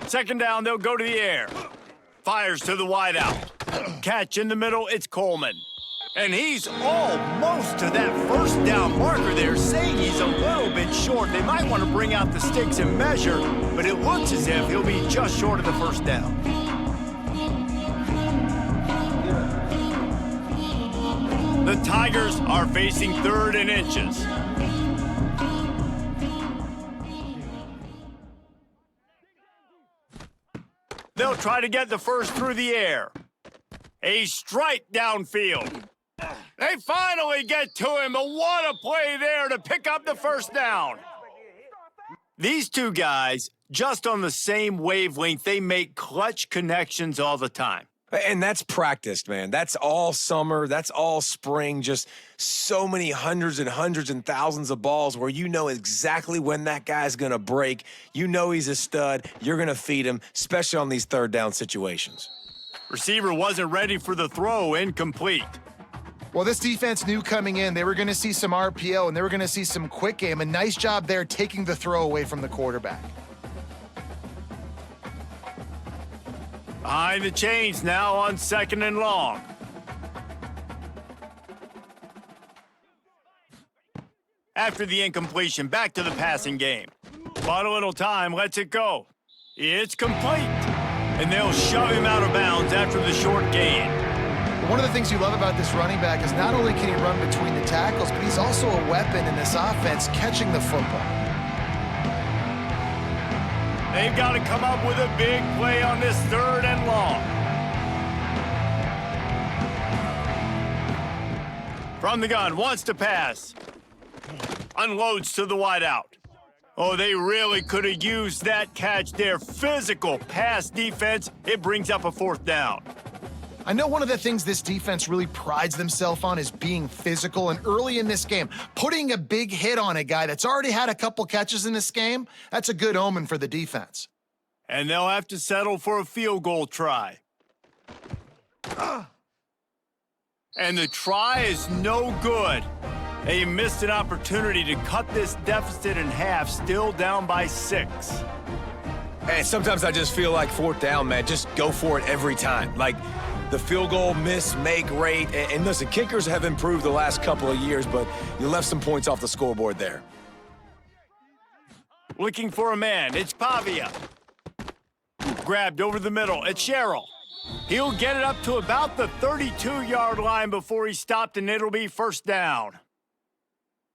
2nd down, they'll go to the air. Fires to the wideout. Catch in the middle, it's Coleman. And he's almost to that first down marker there, saying he's a little bit short. They might want to bring out the sticks and measure, but it looks as if he'll be just short of the first down. The Tigers are facing 3rd and inches. They'll try to get the first through the air. A strike downfield. They finally get to him, but what a play there to pick up the first down. These two guys, just on the same wavelength, they make clutch connections all the time. And that's practiced, man. That's all summer. That's all spring. Just so many hundreds and thousands of balls where you know exactly when that guy's going to break. You know he's a stud. You're going to feed him, especially on these 3rd down situations. Receiver wasn't ready for the throw, incomplete. Well, this defense knew coming in they were going to see some RPO and they were going to see some quick game. A nice job there taking the throw away from the quarterback. Behind the chains now on 2nd and long. After the incompletion, back to the passing game. Bought a little time, lets it go. It's complete. And they'll shove him out of bounds after the short gain. One of the things you love about this running back is not only can he run between the tackles, but he's also a weapon in this offense catching the football. They've got to come up with a big play on this 3rd and long. From the gun, wants to pass. Unloads to the wideout. Oh, they really could have used that catch there. Physical pass defense. It brings up a 4th down. I know one of the things this defense really prides themselves on is being physical, and early in this game, putting a big hit on a guy that's already had a couple catches in this game, that's a good omen for the defense. And they'll have to settle for a field goal try. And the try is no good. They missed an opportunity to cut this deficit in half, still down by 6. And sometimes I just feel like 4th down, man, just go for it every time. Like, the field goal miss-make rate. And listen, kickers have improved the last couple of years, but you left some points off the scoreboard there. Looking for a man. It's Pavia. Grabbed over the middle. It's Sherrill. He'll get it up to about the 32-yard line before he's stopped, and it'll be 1st down.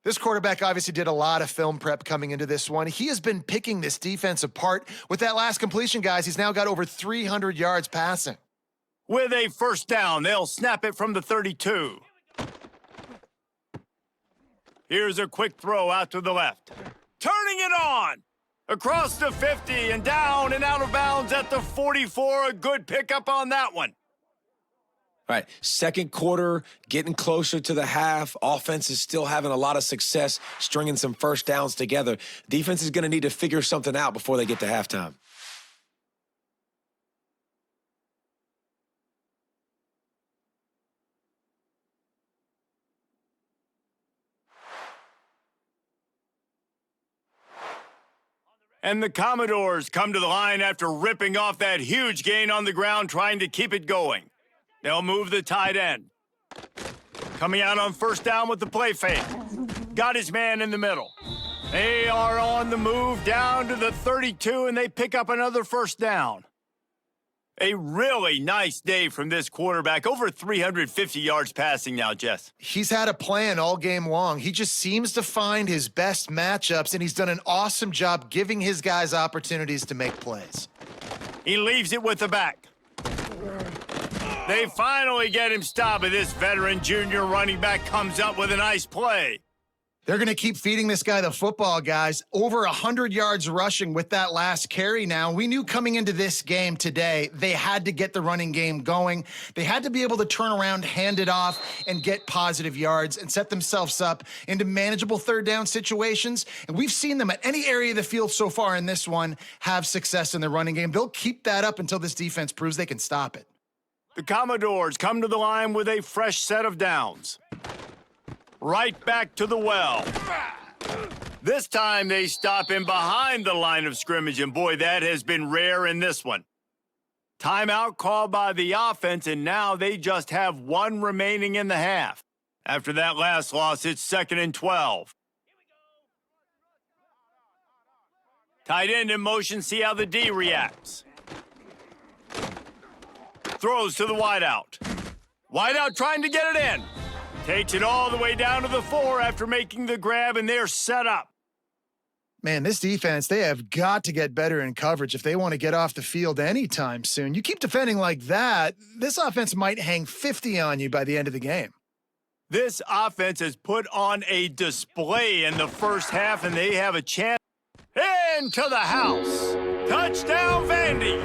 This quarterback obviously did a lot of film prep coming into this one. He has been picking this defense apart. With that last completion, guys, he's now got over 300 yards passing. With a 1st down, they'll snap it from the 32. Here's a quick throw out to the left. Turning it on! Across the 50 and down and out of bounds at the 44. A good pickup on that one. All right, 2nd quarter, getting closer to the half. Offense is still having a lot of success stringing some 1st downs together. Defense is going to need to figure something out before they get to halftime. And the Commodores come to the line after ripping off that huge gain on the ground, trying to keep it going. They'll move the tight end. Coming out on 1st down with the play fake. Got his man in the middle. They are on the move down to the 32, and they pick up another 1st down. A really nice day from this quarterback. Over 350 yards passing now, Jess. He's had a plan all game long. He just seems to find his best matchups, and he's done an awesome job giving his guys opportunities to make plays. He leaves it with the back. They finally get him stopped, and this veteran junior running back comes up with a nice play. They're going to keep feeding this guy the football, guys. Over 100 yards rushing with that last carry now. We knew coming into this game today, they had to get the running game going. They had to be able to turn around, hand it off, and get positive yards and set themselves up into manageable 3rd down situations. And we've seen them at any area of the field so far in this one have success in the running game. They'll keep that up until this defense proves they can stop it. The Commodores come to the line with a fresh set of downs. Right back to the well. This time they stop him behind the line of scrimmage, and boy, that has been rare in this one. Timeout called by the offense, and now they just have one remaining in the half. After that last loss, it's 2nd and 12. Tight end in motion, see how the D reacts. Throws to the wideout. Wideout trying to get it in. Takes it all the way down to the 4 after making the grab, and they're set up. Man, this defense, they have got to get better in coverage if they want to get off the field anytime soon. You keep defending like that, this offense might hang 50 on you by the end of the game. This offense has put on a display in the first half, and they have a chance. Into the house. Touchdown, Vandy.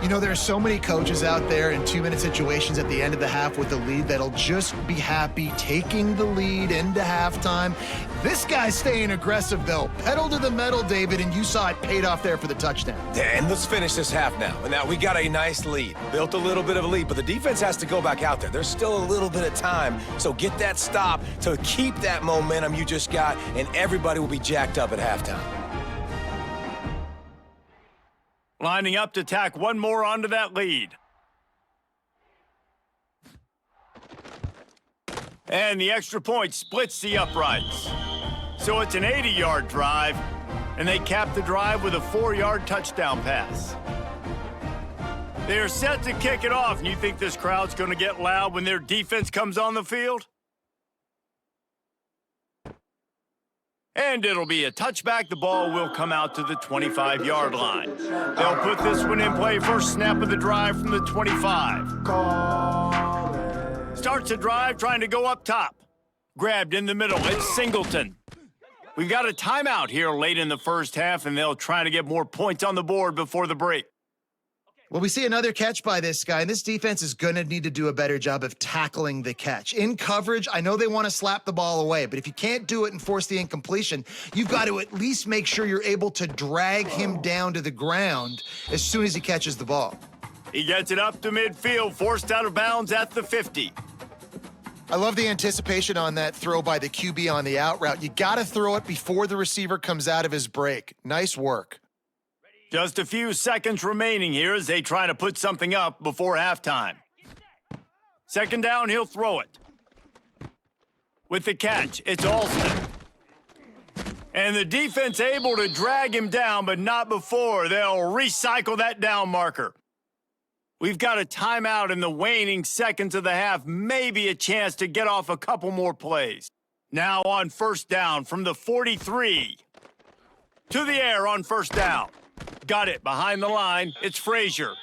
You know, there are so many coaches out there in 2-minute situations at the end of the half with the lead that'll just be happy taking the lead into halftime. This guy's staying aggressive, though. Pedal to the metal, David, and you saw it paid off there for the touchdown. And let's finish this half now. And now we got a nice lead. Built a little bit of a lead, but the defense has to go back out there. There's still a little bit of time, so get that stop to keep that momentum you just got, and everybody will be jacked up at halftime. Lining up to tack one more onto that lead. And the extra point splits the uprights. So it's an 80-yard drive, and they cap the drive with a 4-yard touchdown pass. They're set to kick it off, and you think this crowd's going to get loud when their defense comes on the field? And it'll be a touchback. The ball will come out to the 25-yard line. They'll put this one in play. First snap of the drive from the 25. Starts the drive trying to go up top. Grabbed in the middle. It's Singleton. We've got a timeout here late in the first half, and they'll try to get more points on the board before the break. Well, we see another catch by this guy, and this defense is going to need to do a better job of tackling the catch. In coverage, I know they want to slap the ball away, but if you can't do it and force the incompletion, you've got to at least make sure you're able to drag him down to the ground as soon as he catches the ball. He gets it up to midfield, forced out of bounds at the 50. I love the anticipation on that throw by the QB on the out route. You got to throw it before the receiver comes out of his break. Nice work. Just a few seconds remaining here as they try to put something up before halftime. Second down, he'll throw it. With the catch, it's Alston. And the defense able to drag him down, but not before. They'll recycle that down marker. We've got a timeout in the waning seconds of the half, maybe a chance to get off a couple more plays. Now on first down from the 43. To the air on first down. Got it behind the line. It's Frazier.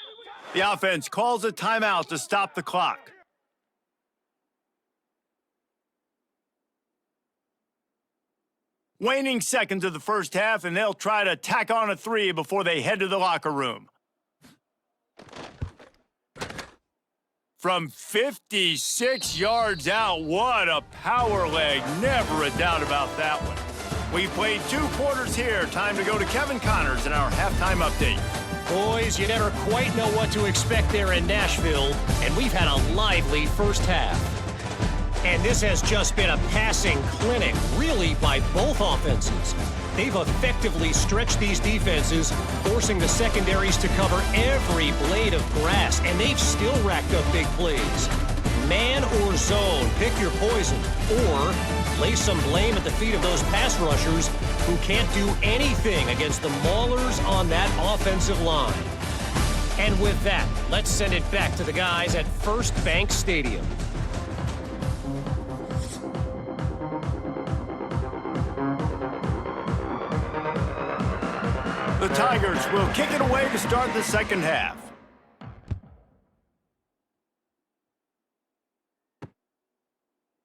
The offense calls a timeout to stop the clock. Waning seconds of the first half, and they'll try to tack on a 3 before they head to the locker room. From 56 yards out, what a power leg. Never a doubt about that one. We've played 2 quarters here. Time to go to Kevin Connors in our halftime update. Boys, you never quite know what to expect there in Nashville, and we've had a lively first half. And this has just been a passing clinic, really, by both offenses. They've effectively stretched these defenses, forcing the secondaries to cover every blade of grass, and they've still racked up big plays. Man or zone, pick your poison, or lay some blame at the feet of those pass rushers who can't do anything against the maulers on that offensive line. And with that, let's send it back to the guys at First Bank Stadium. The Tigers will kick it away to start the second half.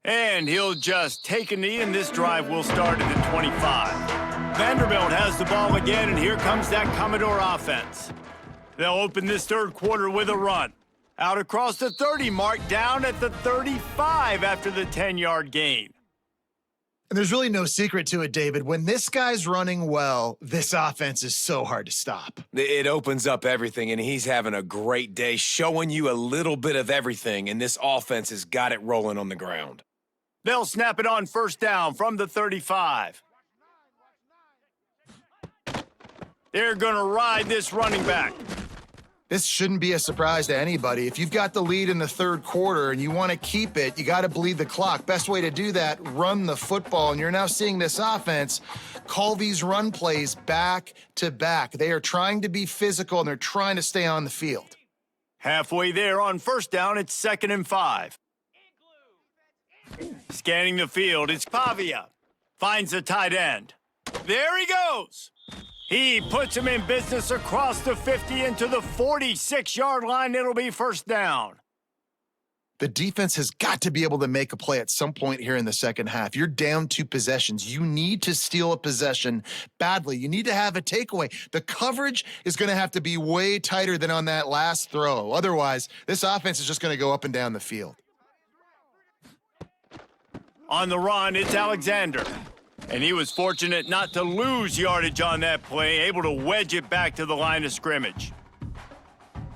And he'll just take a knee, and this drive will start at the 25. Vanderbilt has the ball again, and here comes that Commodore offense. They'll open this third quarter with a run. Out across the 30 mark, down at the 35 after the 10-yard gain. And there's really no secret to it, David. When this guy's running well, this offense is so hard to stop. It opens up everything, and he's having a great day, showing you a little bit of everything, and this offense has got it rolling on the ground. They'll snap it on first down from the 35. They're going to ride this running back. This shouldn't be a surprise to anybody. If you've got the lead in the third quarter and you want to keep it, you got to bleed the clock. Best way to do that, run the football. And you're now seeing this offense call these run plays back to back. They are trying to be physical, and they're trying to stay on the field. Halfway there on first down, it's 2nd and 5. Scanning the field, it's Pavia. Finds the tight end. There he goes. He puts him in business across the 50 into the 46-yard line. It'll be first down. The defense has got to be able to make a play at some point here in the second half. You're down 2 possessions. You need to steal a possession badly. You need to have a takeaway. The coverage is going to have to be way tighter than on that last throw. Otherwise, this offense is just going to go up and down the field. On the run, it's Alexander. And he was fortunate not to lose yardage on that play, able to wedge it back to the line of scrimmage.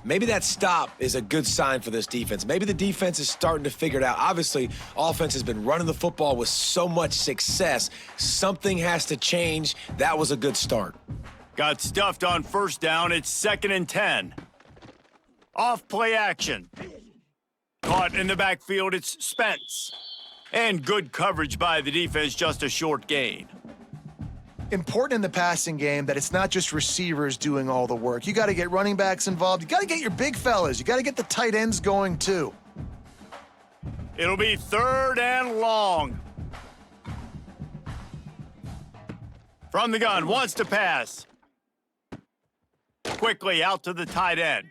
Maybe that stop is a good sign for this defense. Maybe the defense is starting to figure it out. Obviously, offense has been running the football with so much success. Something has to change. That was a good start. Got stuffed on first down. It's 2nd and 10. Off play action. Caught in the backfield, it's Spence. And good coverage by the defense, just a short gain. Important in the passing game that it's not just receivers doing all the work. You got to get running backs involved. You got to get your big fellas. You got to get the tight ends going too. It'll be 3rd and long. From the gun, wants to pass. Quickly out to the tight end.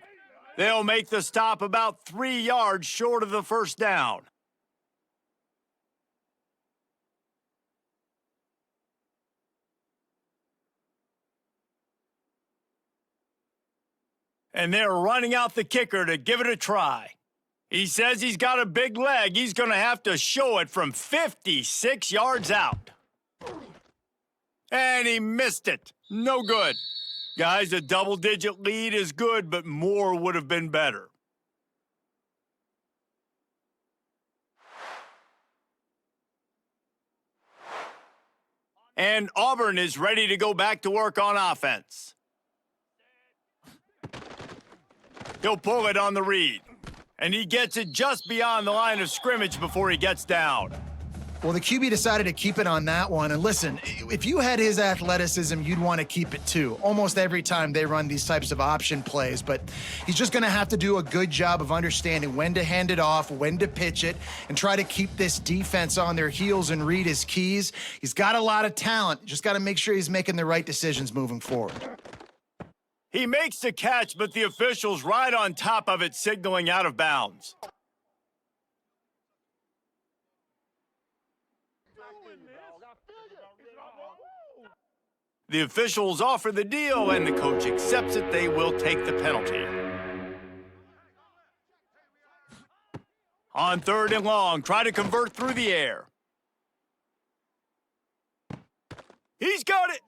They'll make the stop about 3 yards short of the first down. And they're running out the kicker to give it a try. He says he's got a big leg. He's going to have to show it from 56 yards out. And he missed it. No good. Guys, a double-digit lead is good, but more would have been better. And Auburn is ready to go back to work on offense. He'll pull it on the read. And he gets it just beyond the line of scrimmage before he gets down. Well, the QB decided to keep it on that one. And listen, if you had his athleticism, you'd want to keep it too. Almost every time they run these types of option plays. But he's just going to have to do a good job of understanding when to hand it off, when to pitch it, and try to keep this defense on their heels and read his keys. He's got a lot of talent. Just got to make sure he's making the right decisions moving forward. He makes the catch, but the official's right on top of it, signaling out of bounds. The officials offer the deal, and the coach accepts it. They will take the penalty. On 3rd and long, try to convert through the air. He's got it.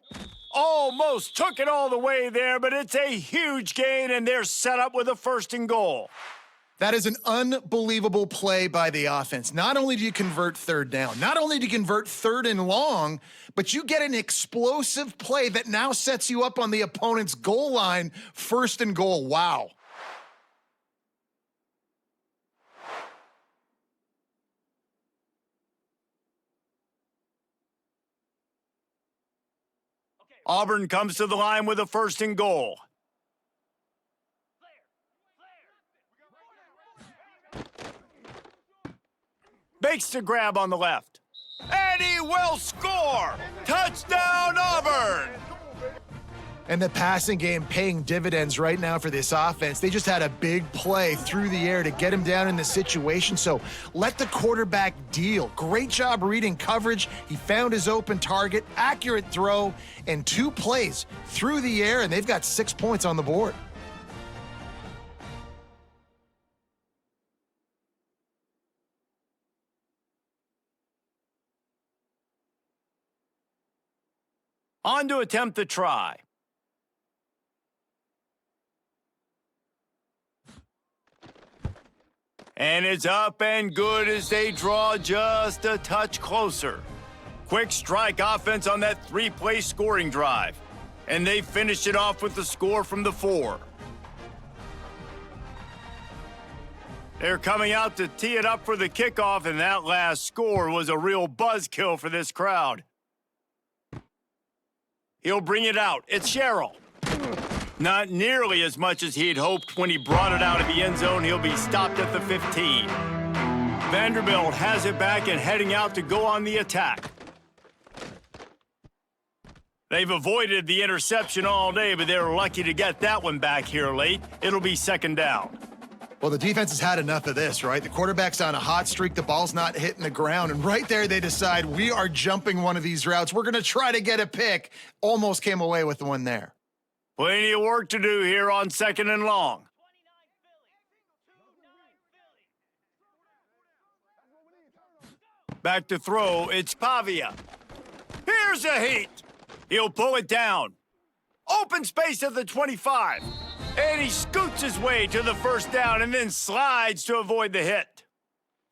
Almost took it all the way there, but it's a huge gain, and they're set up with a 1st and goal. That is an unbelievable play by the offense. Not only do you convert 3rd down, not only do you convert 3rd and long, but you get an explosive play that now sets you up on the opponent's goal line, 1st and goal. Wow. Auburn comes to the line with a 1st and goal. Makes the grab on the left. And he will score! Touchdown, Auburn! And the passing game paying dividends right now for this offense. They just had a big play through the air to get him down in the situation. So let the quarterback deal. Great job reading coverage. He found his open target, accurate throw, and 2 plays through the air, and they've got 6 points on the board. On to attempt the try. And it's up and good as they draw just a touch closer. Quick strike offense on that 3-play scoring drive. And they finished it off with the score from the 4. They're coming out to tee it up for the kickoff, and that last score was a real buzzkill for this crowd. He'll bring it out. It's Sherrill. Not nearly as much as he'd hoped when he brought it out of the end zone. He'll be stopped at the 15. Vanderbilt has it back and heading out to go on the attack. They've avoided the interception all day, but they're lucky to get that one back here late. It'll be second down. Well, the defense has had enough of this, right? The quarterback's on a hot streak. The ball's not hitting the ground. And right there, they decide, we are jumping one of these routes. We're going to try to get a pick. Almost came away with the one there. Plenty of work to do here on second and long. Back to throw, it's Pavia. Here's a heat. He'll pull it down. Open space at the 25. And he scoots his way to the first down and then slides to avoid the hit.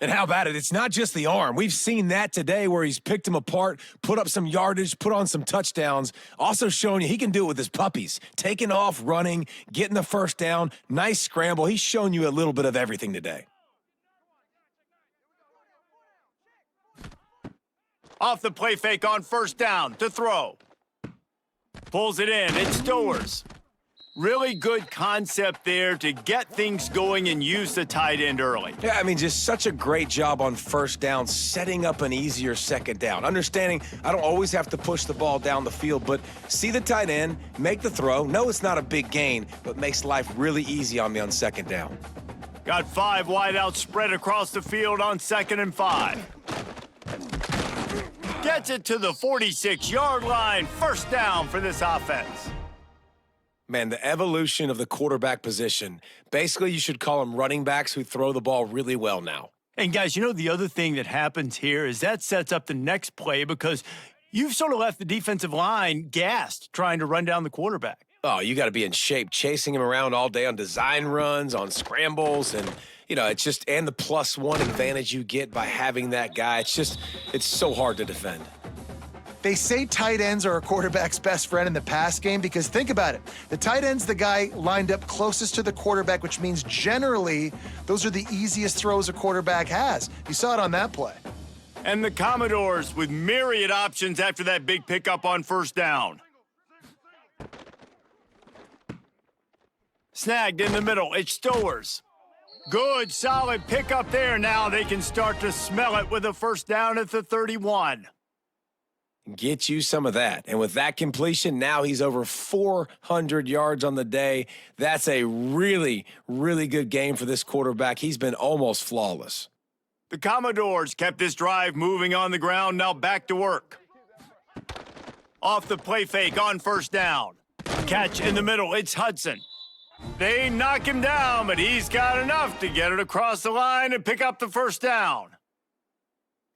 And how about it? It's not just the arm. We've seen that today where he's picked them apart, put up some yardage, put on some touchdowns. Also showing you he can do it with his puppies. Taking off, running, getting the first down. Nice scramble. He's shown you a little bit of everything today. Off the play fake on first down to throw. Pulls it in. It's Stowers. Really good concept there to get things going and use the tight end early. Yeah, I mean, just such a great job on first down, setting up an easier second down. Understanding I don't always have to push the ball down the field, but see the tight end, make the throw. No, it's not a big gain, but makes life really easy on me on second down. Got 5 wideouts spread across the field on 2nd and 5. Gets it to the 46-yard line. First down for this offense. Man, the evolution of the quarterback position. Basically, you should call them running backs who throw the ball really well now. And guys, you know the other thing that happens here is that sets up the next play because you've sort of left the defensive line gassed trying to run down the quarterback. Oh, you got to be in shape, chasing him around all day on design runs, on scrambles, and, you know, it's just, and the +1 advantage you get by having that guy. It's so hard to defend. They say tight ends are a quarterback's best friend in the pass game because think about it. The tight end's the guy lined up closest to the quarterback, which means generally those are the easiest throws a quarterback has. You saw it on that play. And the Commodores with myriad options after that big pickup on first down. Snagged in the middle. It's Stowers. Good, solid pickup there. Now they can start to smell it with a first down at the 31. Get you some of that. And with that completion, now he's over 400 yards on the day. That's a really, really good game for this quarterback. He's been almost flawless. The Commodores kept this drive moving on the ground. Now back to work. Off the play fake on first down. Catch in the middle. It's Hudson. They knock him down, but he's got enough to get it across the line and pick up the first down.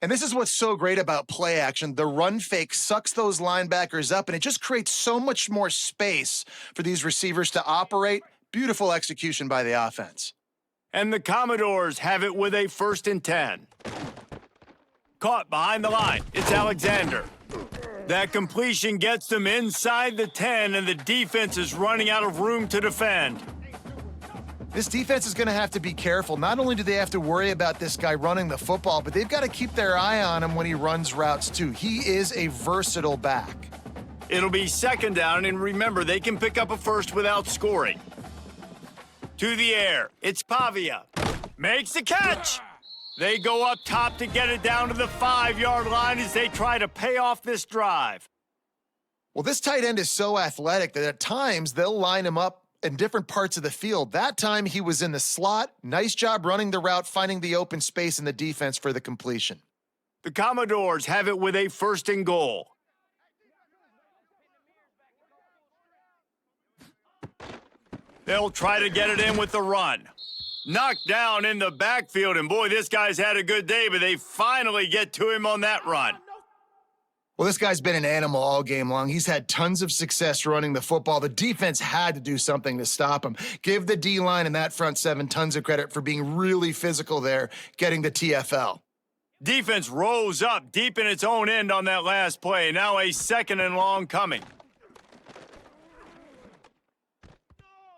And this is what's so great about play action. The run fake sucks those linebackers up, and it just creates so much more space for these receivers to operate. Beautiful execution by the offense. And the Commodores have it with a 1st and 10. Caught behind the line. It's Alexander. That completion gets them inside the 10, and the defense is running out of room to defend. This defense is going to have to be careful. Not only do they have to worry about this guy running the football, but they've got to keep their eye on him when he runs routes too. He is a versatile back. It'll be second down, and remember, they can pick up a first without scoring. To the air, it's Pavia. Makes the catch. They go up top to get it down to the 5-yard line as they try to pay off this drive. Well, this tight end is so athletic that at times they'll line him up in different parts of the field. That time he was in the slot. Nice job running the route, finding the open space in the defense for the completion. The Commodores have it with a 1st and goal. They'll try to get it in with the run. Knocked down in the backfield, and boy, this guy's had a good day, but they finally get to him on that run. Well, this guy's been an animal all game long. He's had tons of success running the football. The defense had to do something to stop him. Give the D-line and that front 7 tons of credit for being really physical there, getting the TFL. Defense rose up deep in its own end on that last play. Now a 2nd and long coming.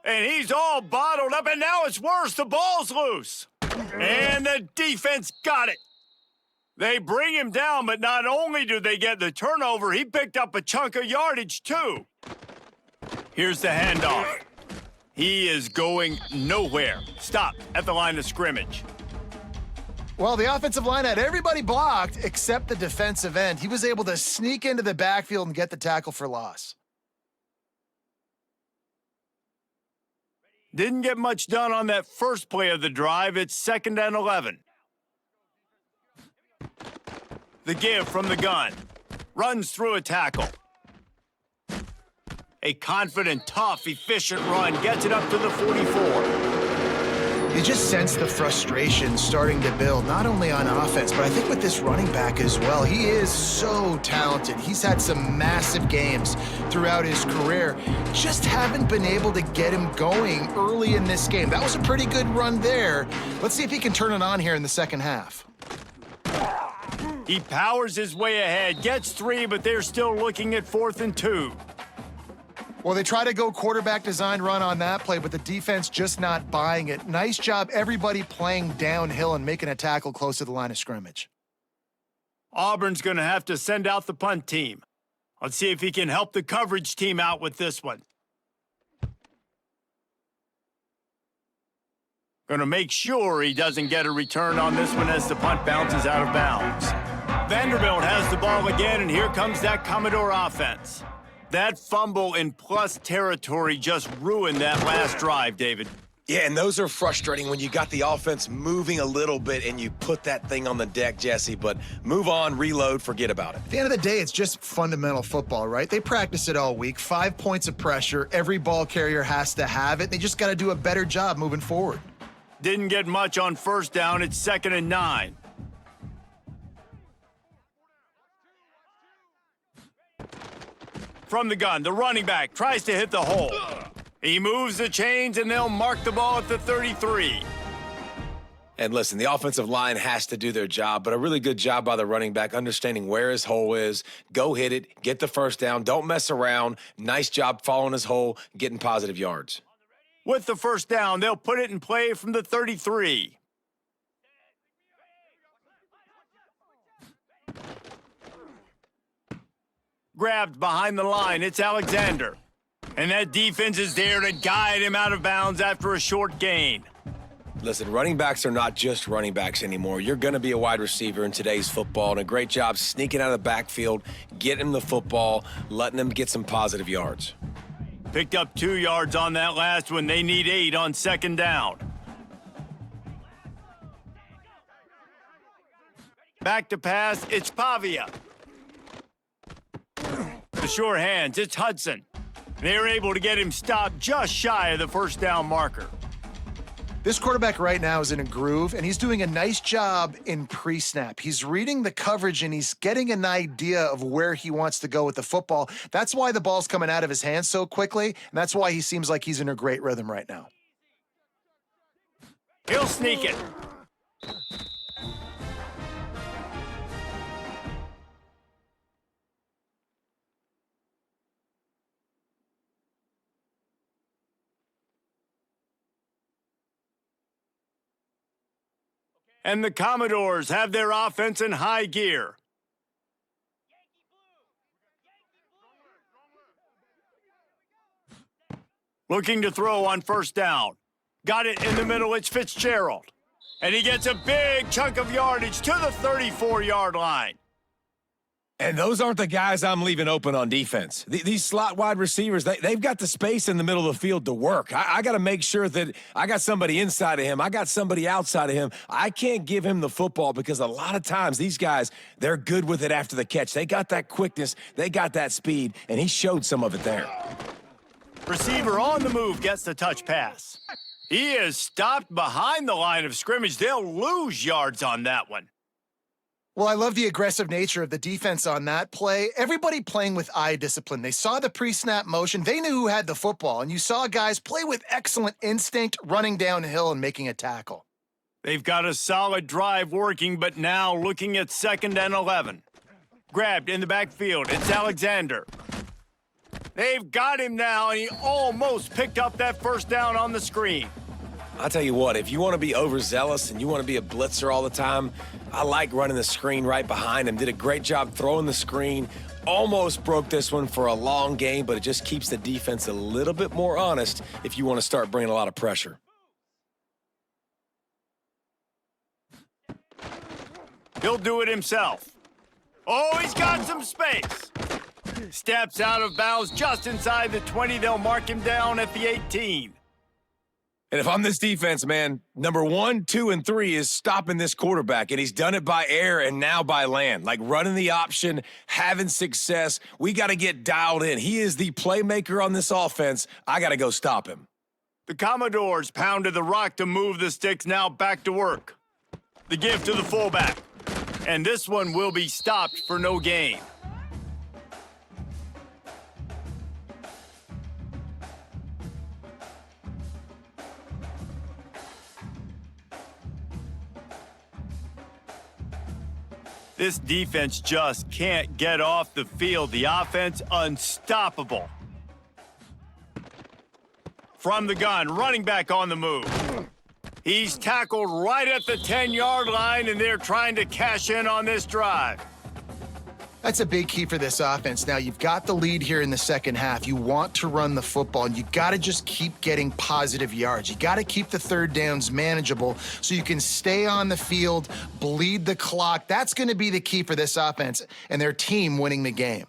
And he's all bottled up, and now it's worse. The ball's loose. And the defense got it. They bring him down, but not only do they get the turnover, he picked up a chunk of yardage, too. Here's the handoff. He is going nowhere. Stopped at the line of scrimmage. Well, the offensive line had everybody blocked except the defensive end. He was able to sneak into the backfield and get the tackle for loss. Didn't get much done on that first play of the drive. It's 2nd and 11. The give from the gun. Runs through a tackle. A confident, tough, efficient run. Gets it up to the 44. You just sense the frustration starting to build, not only on offense, but I think with this running back as well. He is so talented. He's had some massive games throughout his career. Just haven't been able to get him going early in this game. That was a pretty good run there. Let's see if he can turn it on here in the second half. He powers his way ahead, gets 3, but they're still looking at 4th and 2. Well, they try to go quarterback design run on that play, but the defense just not buying it. Nice job, everybody playing downhill and making a tackle close to the line of scrimmage. Auburn's going to have to send out the punt team. Let's see if he can help the coverage team out with this one. Going to make sure he doesn't get a return on this one as the punt bounces out of bounds. Vanderbilt has the ball again, and here comes that Commodore offense. That fumble in plus territory just ruined that last drive, David. Yeah, and those are frustrating when you got the offense moving a little bit and you put that thing on the deck, Jesse, but move on, reload, forget about it. At the end of the day, it's just fundamental football, right? They practice it all week. 5 points of pressure. Every ball carrier has to have it. They just got to do a better job moving forward. Didn't get much on first down. It's 2nd and 9. From the gun, the running back tries to hit the hole. He moves the chains, and they'll mark the ball at the 33. And listen, the offensive line has to do their job, but a really good job by the running back understanding where his hole is. Go hit it, get the first down, don't mess around. Nice job following his hole, getting positive yards. With the first down, they'll put it in play from the 33. Grabbed behind the line, it's Alexander. And that defense is there to guide him out of bounds after a short gain. Listen, running backs are not just running backs anymore. You're going to be a wide receiver in today's football, and a great job sneaking out of the backfield, getting him the football, letting them get some positive yards. Picked up 2 yards on that last one. They need 8 on 2nd down. Back to pass, it's Pavia. The sure hands, it's Hudson. They're able to get him stopped just shy of the first down marker. This quarterback right now is in a groove, and he's doing a nice job in pre-snap. He's reading the coverage, and he's getting an idea of where he wants to go with the football. That's why the ball's coming out of his hands so quickly, and that's why he seems like he's in a great rhythm right now. He'll sneak it. And the Commodores have their offense in high gear. Looking to throw on first down. Got it in the middle, it's Fitzgerald. And he gets a big chunk of yardage to the 34-yard line. And those aren't the guys I'm leaving open on defense. These slot wide receivers, they've got the space in the middle of the field to work. I got to make sure that I got somebody inside of him. I got somebody outside of him. I can't give him the football because a lot of times these guys, they're good with it after the catch. They got that quickness. They got that speed, and he showed some of it there. Receiver on the move gets the touch pass. He is stopped behind the line of scrimmage. They'll lose yards on that one. Well, I love the aggressive nature of the defense on that play. Everybody playing with eye discipline. They saw the pre-snap motion. They knew who had the football, and you saw guys play with excellent instinct, running downhill and making a tackle. They've got a solid drive working, but now looking at 2nd and 11. Grabbed in the backfield. It's Alexander. They've got him now, and he almost picked up that first down on the screen. I'll tell you what, if you want to be overzealous and you want to be a blitzer all the time, I like running the screen right behind him. Did a great job throwing the screen. Almost broke this one for a long game, but it just keeps the defense a little bit more honest if you want to start bringing a lot of pressure. He'll do it himself. Oh, he's got some space. Steps out of bounds just inside the 20. They'll mark him down at the 18. And if I'm this defense, man, number 1, 2, and 3 is stopping this quarterback, and he's done it by air and now by land, like running the option, having success. We got to get dialed in. He is the playmaker on this offense. I got to go stop him. The Commodores pounded the rock to move the sticks, now back to work. The give to the fullback. And this one will be stopped for no gain. This defense just can't get off the field. The offense unstoppable. From the gun, running back on the move. He's tackled right at the 10-yard line, and they're trying to cash in on this drive. That's a big key for this offense. Now, you've got the lead here in the second half. You want to run the football, and you got to just keep getting positive yards. You got to keep the third downs manageable so you can stay on the field, bleed the clock. That's going to be the key for this offense and their team winning the game.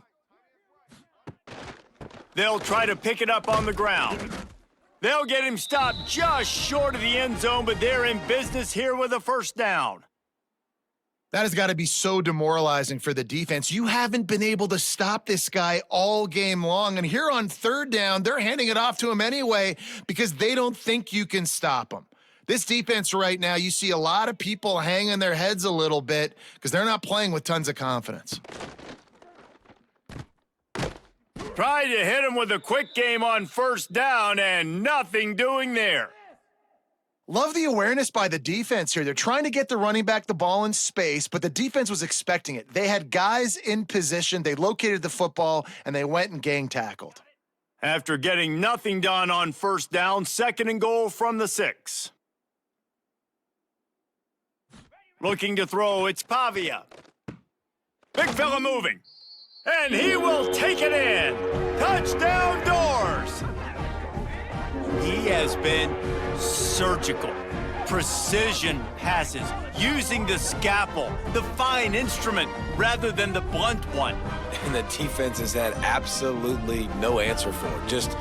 They'll try to pick it up on the ground. They'll get him stopped just short of the end zone, but they're in business here with a first down. That has got to be so demoralizing for the defense. You haven't been able to stop this guy all game long. And here on third down, they're handing it off to him anyway because they don't think you can stop him. This defense right now, you see a lot of people hanging their heads a little bit because they're not playing with tons of confidence. Tried to hit him with a quick game on first down and nothing doing there. Love the awareness by the defense here. They're trying to get the running back the ball in space, but the defense was expecting it. They had guys in position. They located the football, and they went and gang tackled. After getting nothing done on first down, 2nd and goal from the 6. Looking to throw, it's Pavia. Big fella moving. And he will take it in. Touchdown Doors. He has been surgical, precision passes, using the scalpel, the fine instrument, rather than the blunt one. And the defense has had absolutely no answer for it. Just,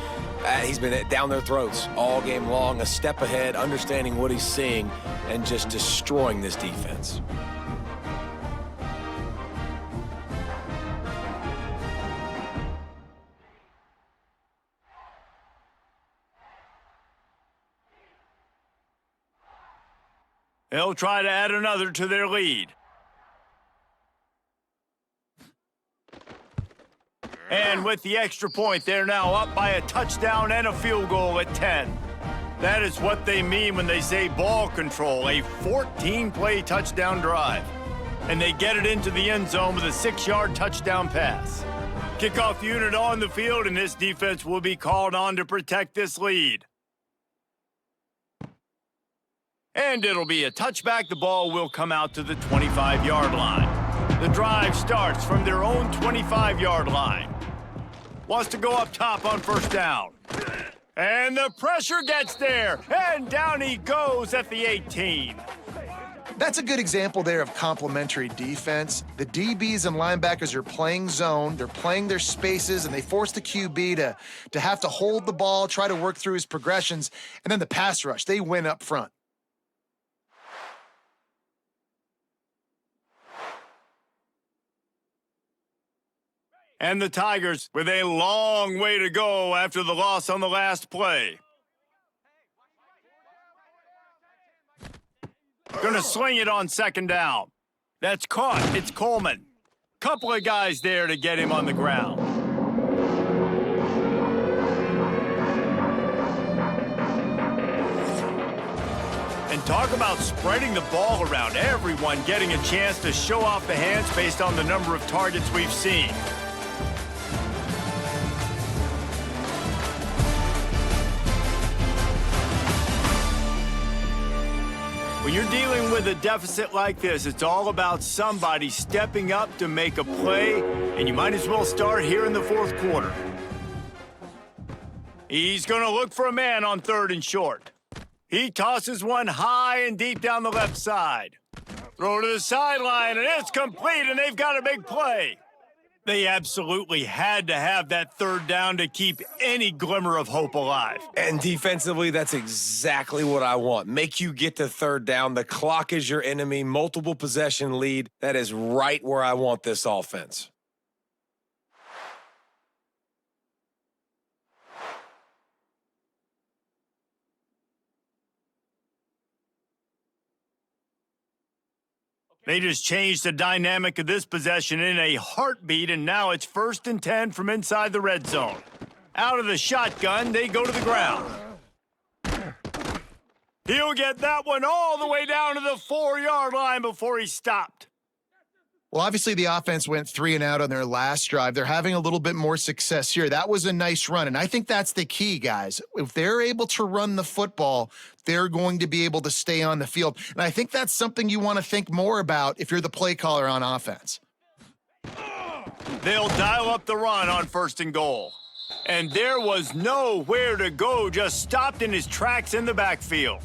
he's been down their throats all game long, a step ahead, understanding what he's seeing, and just destroying this defense. They'll try to add another to their lead. And with the extra point, they're now up by a touchdown and a field goal at 10. That is what they mean when they say ball control, a 14-play touchdown drive. And they get it into the end zone with a 6-yard touchdown pass. Kickoff unit on the field, and this defense will be called on to protect this lead. And it'll be a touchback. The ball will come out to the 25-yard line. The drive starts from their own 25-yard line. Wants to go up top on first down. And the pressure gets there. And down he goes at the 18. That's a good example there of complementary defense. The DBs and linebackers are playing zone. They're playing their spaces, and they force the QB to have to hold the ball, try to work through his progressions. And then the pass rush, they win up front. And the Tigers with a long way to go after the loss on the last play. Gonna sling it on 2nd down. That's caught. It's Coleman. Couple of guys there to get him on the ground. And talk about spreading the ball around. Everyone getting a chance to show off the hands based on the number of targets we've seen. When you're dealing with a deficit like this, it's all about somebody stepping up to make a play, and you might as well start here in the fourth quarter. He's going to look for a man on 3rd and short. He tosses one high and deep down the left side. Throw to the sideline, and it's complete, and they've got a big play. They absolutely had to have that 3rd down to keep any glimmer of hope alive. And defensively, that's exactly what I want. Make you get to 3rd down. The clock is your enemy. Multiple possession lead. That is right where I want this offense. They just changed the dynamic of this possession in a heartbeat, and now it's 1st and 10 from inside the red zone. Out of the shotgun, they go to the ground. He'll get that one all the way down to the 4-yard line before he stopped. Well, obviously the offense went 3 and out on their last drive. They're having a little bit more success here. That was a nice run, and I think that's the key, guys. If they're able to run the football, they're going to be able to stay on the field. And I think that's something you want to think more about if you're the play caller on offense. They'll dial up the run on 1st and goal. And there was nowhere to go, just stopped in his tracks in the backfield.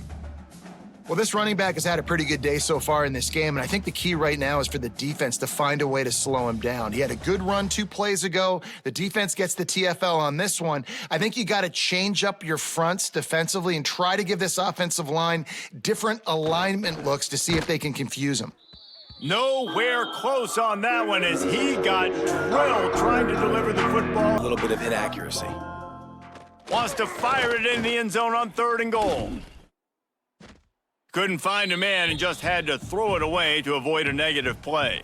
Well, this running back has had a pretty good day so far in this game, and I think the key right now is for the defense to find a way to slow him down. He had a good run 2 plays ago. The defense gets the TFL on this one. I think you got to change up your fronts defensively and try to give this offensive line different alignment looks to see if they can confuse him. Nowhere close on that one as he got drilled trying to deliver the football. A little bit of inaccuracy. Wants to fire it in the end zone on 3rd and goal. Couldn't find a man and just had to throw it away to avoid a negative play.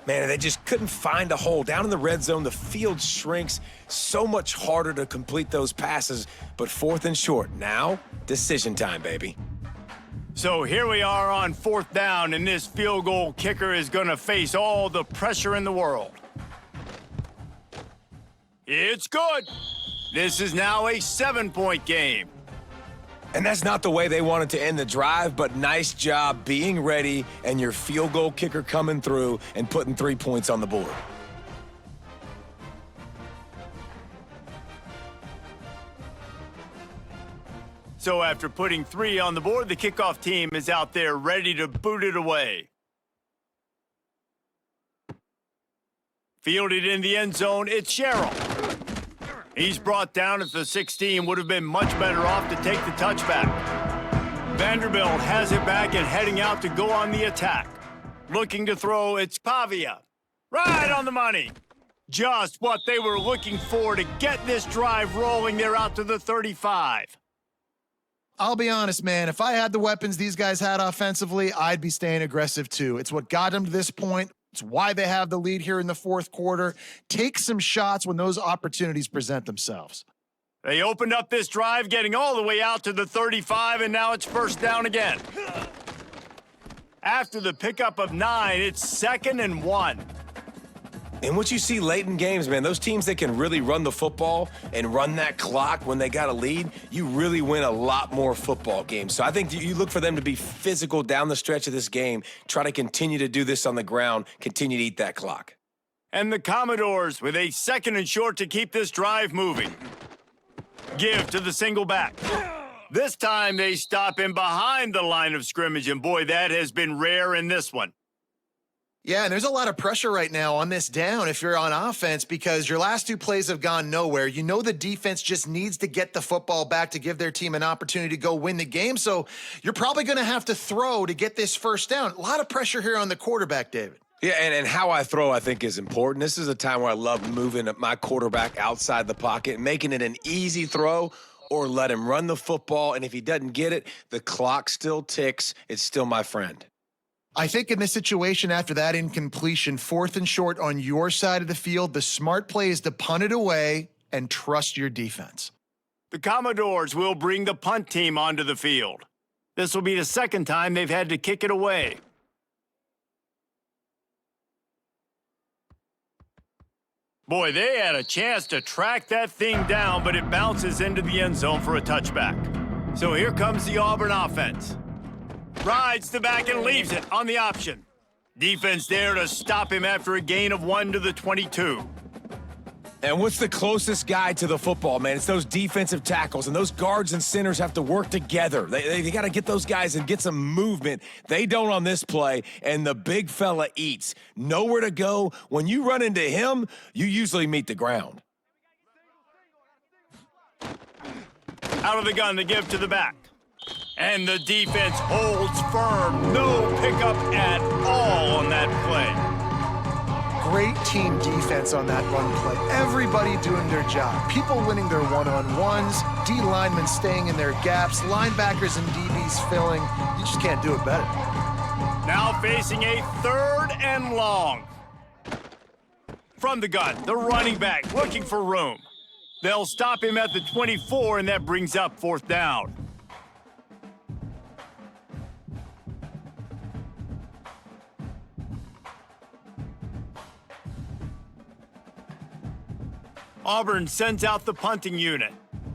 Man, they just couldn't find a hole. Down in the red zone, the field shrinks. So much harder to complete those passes, but 4th and short. Now, decision time, baby. So here we are on 4th down, and this field goal kicker is going to face all the pressure in the world. It's good. This is now a 7-point game. And that's not the way they wanted to end the drive, but nice job being ready and your field goal kicker coming through and putting 3 points on the board. So after putting 3 on the board, the kickoff team is out there ready to boot it away. Fielded in the end zone, it's Sherrill. He's brought down at the 16, would have been much better off to take the touchback. Vanderbilt has it back and heading out to go on the attack. Looking to throw, it's Pavia. Right on the money. Just what they were looking for to get this drive rolling. They're out to the 35. I'll be honest, man. If I had the weapons these guys had offensively, I'd be staying aggressive too. It's what got them to this point. It's why they have the lead here in the 4th quarter. Take some shots when those opportunities present themselves. They opened up this drive, getting all the way out to the 35, and now it's 1st down again. After the pickup of 9, it's 2nd and 1. And what you see late in games, man, those teams that can really run the football and run that clock when they got a lead, you really win a lot more football games. So I think you look for them to be physical down the stretch of this game, try to continue to do this on the ground, continue to eat that clock. And the Commodores with a 2nd and short to keep this drive moving. Give to the single back. This time they stop him behind the line of scrimmage, and boy, that has been rare in this one. Yeah, and there's a lot of pressure right now on this down if you're on offense because your last 2 plays have gone nowhere. You know the defense just needs to get the football back to give their team an opportunity to go win the game, so you're probably going to have to throw to get this 1st down. A lot of pressure here on the quarterback, David. Yeah, and how I throw, I think, is important. This is a time where I love moving my quarterback outside the pocket, making it an easy throw, or let him run the football, and if he doesn't get it, the clock still ticks. It's still my friend. I think in this situation, after that incompletion, 4th and short on your side of the field, the smart play is to punt it away and trust your defense. The Commodores will bring the punt team onto the field. This will be the 2nd time they've had to kick it away. Boy, they had a chance to track that thing down, but it bounces into the end zone for a touchback. So here comes the Auburn offense. Rides the back and leaves it on the option. Defense there to stop him after a gain of 1 to the 22. And what's the closest guy to the football, man? It's those defensive tackles, and those guards and centers have to work together. They got to get those guys and get some movement. They don't on this play, and the big fella eats. Nowhere to go. When you run into him, you usually meet the ground. Out of the gun to give to the back. And the defense holds firm. No pickup at all on that play. Great team defense on that run play. Everybody doing their job. People winning their one-on-ones, D linemen staying in their gaps, linebackers and DBs filling. You just can't do it better. Now facing a 3rd and long. From the gun, the running back looking for room. They'll stop him at the 24, and that brings up 4th down. Auburn sends out the punting unit.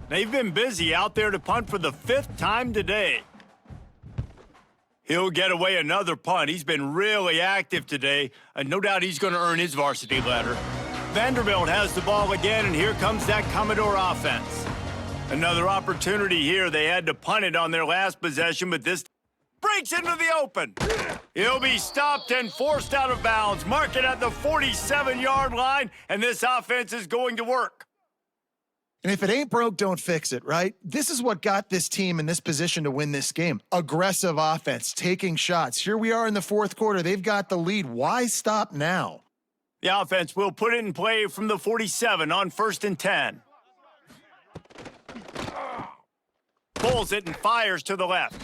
They've been busy out there to punt for the 5th time today. He'll get away another punt. He's been really active today, and no doubt he's going to earn his varsity letter. Vanderbilt has the ball again, and here comes that Commodore offense. Another opportunity here. They had to punt it on their last possession, but this breaks into the open. He'll be stopped and forced out of bounds. Mark it at the 47-yard line, and this offense is going to work. And if it ain't broke, don't fix it, right? This is what got this team in this position to win this game. Aggressive offense, taking shots. Here we are in the 4th quarter. They've got the lead. Why stop now? The offense will put it in play from the 47 on 1st and 10. Pulls it and fires to the left.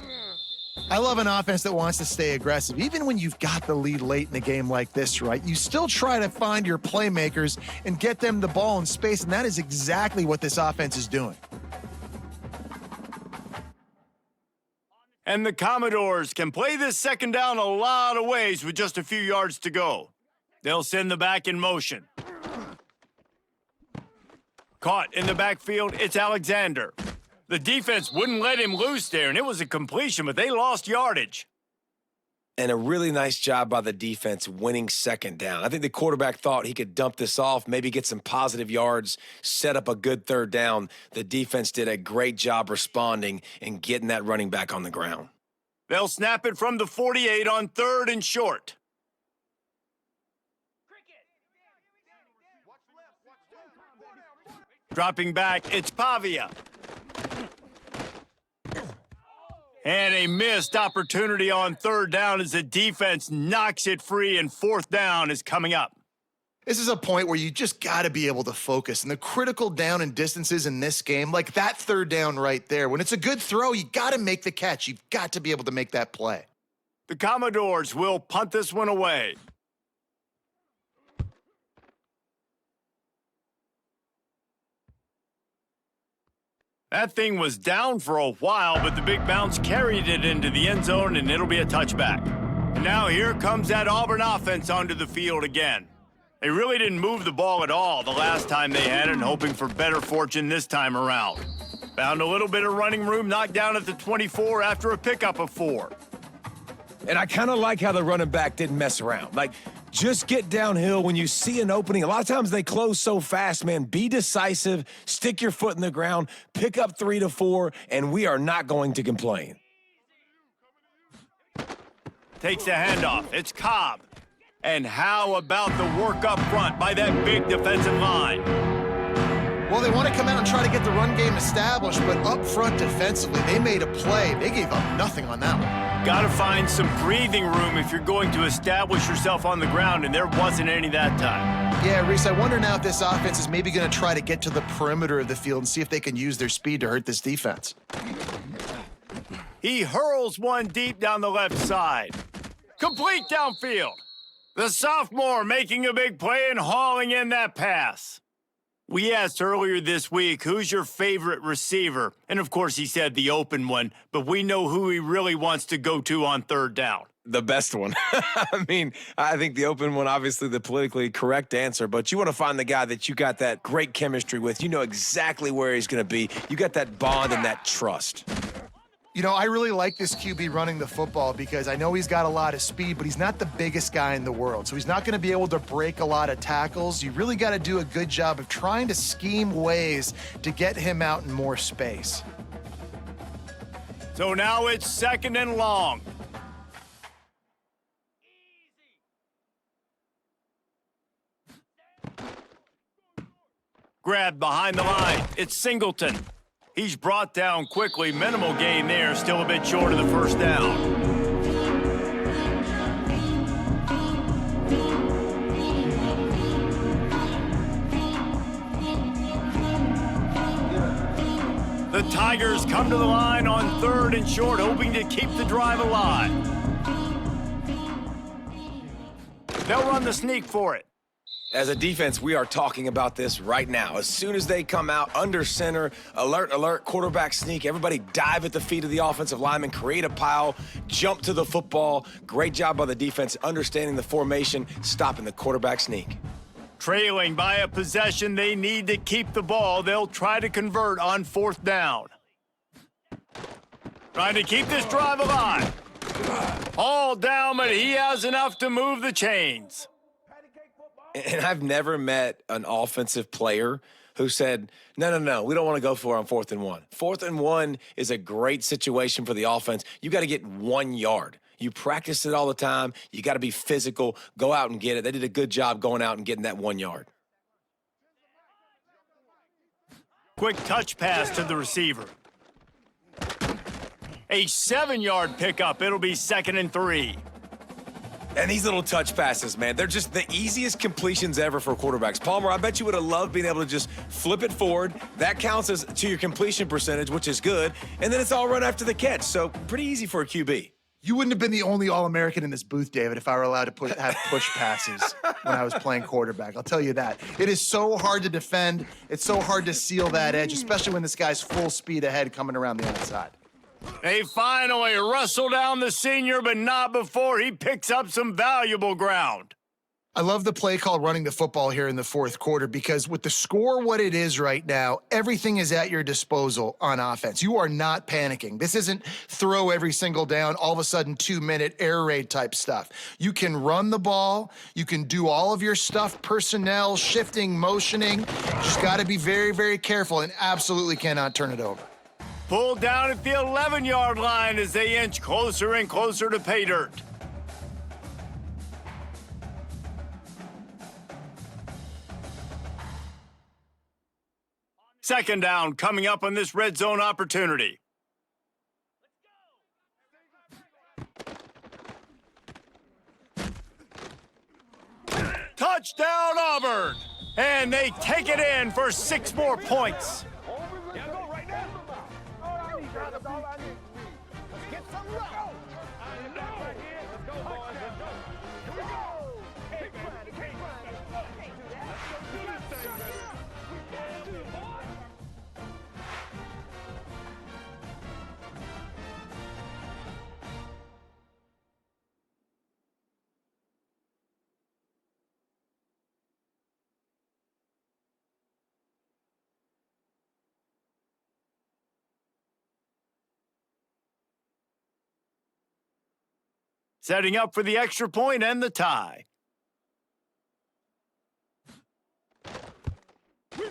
I love an offense that wants to stay aggressive. Even when you've got the lead late in a game like this, right? You still try to find your playmakers and get them the ball in space, and that is exactly what this offense is doing. And the Commodores can play this 2nd down a lot of ways with just a few yards to go. They'll send the back in motion. Caught in the backfield, it's Alexander. The defense wouldn't let him loose there, and it was a completion, but they lost yardage. And a really nice job by the defense winning 2nd down. I think the quarterback thought he could dump this off, maybe get some positive yards, set up a good 3rd down. The defense did a great job responding and getting that running back on the ground. They'll snap it from the 48 on 3rd and short. Dropping back, it's Pavia. And a missed opportunity on 3rd down as the defense knocks it free, and 4th down is coming up. This is a point where you just got to be able to focus. And the critical down and distances in this game, like that 3rd down right there, when it's a good throw, you got to make the catch. You've got to be able to make that play. The Commodores will punt this one away. That thing was down for a while, but the big bounce carried it into the end zone, and it'll be a touchback. And now here comes that Auburn offense onto the field again. They really didn't move the ball at all the last time they had it, and hoping for better fortune this time around. Found a little bit of running room, knocked down at the 24 after a pickup of 4. And I kind of like how the running back didn't mess around. Like, just get downhill when you see an opening. A lot of times they close so fast, man. Be decisive, stick your foot in the ground, pick up 3 to 4, and we are not going to complain. Takes the handoff. It's Cobb. And how about the work up front by that big defensive line? Well, they want to come out and try to get the run game established, but up front defensively, they made a play. They gave up nothing on that one. Got to find some breathing room if you're going to establish yourself on the ground, and there wasn't any that time. Yeah, Reese, I wonder now if this offense is maybe going to try to get to the perimeter of the field and see if they can use their speed to hurt this defense. He hurls one deep down the left side. Complete downfield. The sophomore making a big play and hauling in that pass. We asked earlier this week, who's your favorite receiver? And of course he said the open one, but we know who he really wants to go to on 3rd down. The best one. I mean, I think the open one, obviously the politically correct answer, but you want to find the guy that you got that great chemistry with. You know exactly where he's going to be. You got that bond and that trust. You know, I really like this QB running the football because I know he's got a lot of speed, but he's not the biggest guy in the world. So he's not going to be able to break a lot of tackles. You really got to do a good job of trying to scheme ways to get him out in more space. So now it's 2nd and long. Grabbed behind the line. It's Singleton. He's brought down quickly. Minimal gain there. Still a bit short of the first down. The Tigers come to the line on 3rd and short, hoping to keep the drive alive. They'll run the sneak for it. As a defense, we are talking about this right now. As soon as they come out under center, alert, alert, quarterback sneak, everybody dive at the feet of the offensive lineman, create a pile, jump to the football. Great job by the defense, understanding the formation, stopping the quarterback sneak. Trailing by a possession, they need to keep the ball. They'll try to convert on 4th down. Trying to keep this drive alive. All down, but he has enough to move the chains. And I've never met an offensive player who said, no, we don't want to go for it on 4th and 1. 4th and 1 is a great situation for the offense. You got to get 1 yard. You practice it all the time. You got to be physical. Go out and get it. They did a good job going out and getting that 1 yard. Quick touch pass to the receiver. A 7-yard pickup. It'll be 2nd and 3. And these little touch passes, man, they're just the easiest completions ever for quarterbacks. Palmer, I bet you would have loved being able to just flip it forward. That counts as to your completion percentage, which is good. And then it's all run after the catch. So pretty easy for a QB. You wouldn't have been the only All-American in this booth, David, if I were allowed to have push passes when I was playing quarterback. I'll tell you that. It is so hard to defend. It's so hard to seal that edge, especially when this guy's full speed ahead coming around the outside. They finally wrestle down the senior, but not before he picks up some valuable ground. I love the play call running the football here in the 4th quarter because with the score what it is right now, everything is at your disposal on offense. You are not panicking. This isn't throw every single down, all of a sudden 2-minute air raid type stuff. You can run the ball. You can do all of your stuff, personnel, shifting, motioning. Just got to be very, very careful and absolutely cannot turn it over. Pulled down at the 11-yard line as they inch closer and closer to pay dirt. Second down coming up on this red zone opportunity. Touchdown, Auburn! And they take it in for 6 more points. Setting up for the extra point and the tie.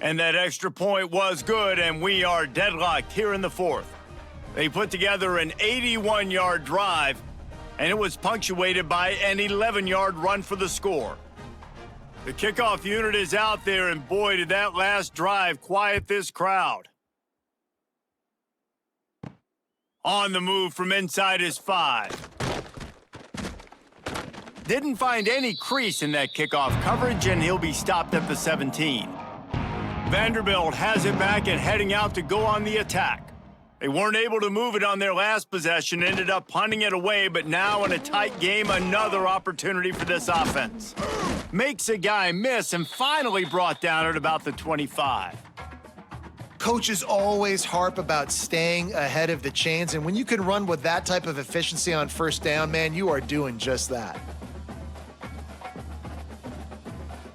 And that extra point was good, and we are deadlocked here in the 4th. They put together an 81-yard drive, and it was punctuated by an 11-yard run for the score. The kickoff unit is out there, and boy, did that last drive quiet this crowd. On the move from inside his 5. Didn't find any crease in that kickoff coverage, and he'll be stopped at the 17. Vanderbilt has it back and heading out to go on the attack. They weren't able to move it on their last possession, ended up punting it away, but now in a tight game, another opportunity for this offense. Makes a guy miss and finally brought down at about the 25. Coaches always harp about staying ahead of the chains, and when you can run with that type of efficiency on 1st down, man, you are doing just that.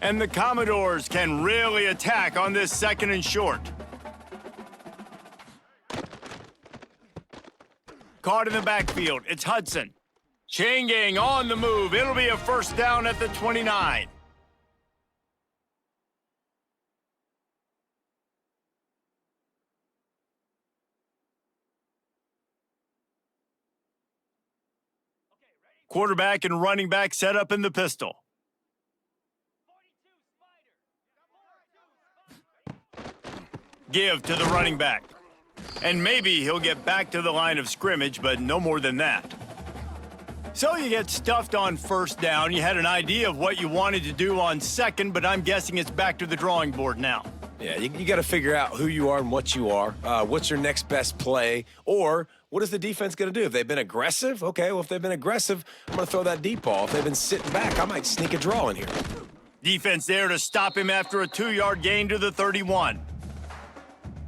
And the Commodores can really attack on this 2nd and short. Caught in the backfield. It's Hudson. Chain gang on the move. It'll be a first down at the 29. Quarterback and running back set up in the pistol. Give to the running back. And maybe he'll get back to the line of scrimmage, but no more than that. So you get stuffed on first down. You had an idea of what you wanted to do on second, but I'm guessing it's back to the drawing board now. Yeah, you got to figure out who you are and what you are. What's your next best play? Or what is the defense going to do? If they've been aggressive, okay, well, if they've been aggressive, I'm going to throw that deep ball. If they've been sitting back, I might sneak a draw in here. Defense there to stop him after a 2-yard gain to the 31.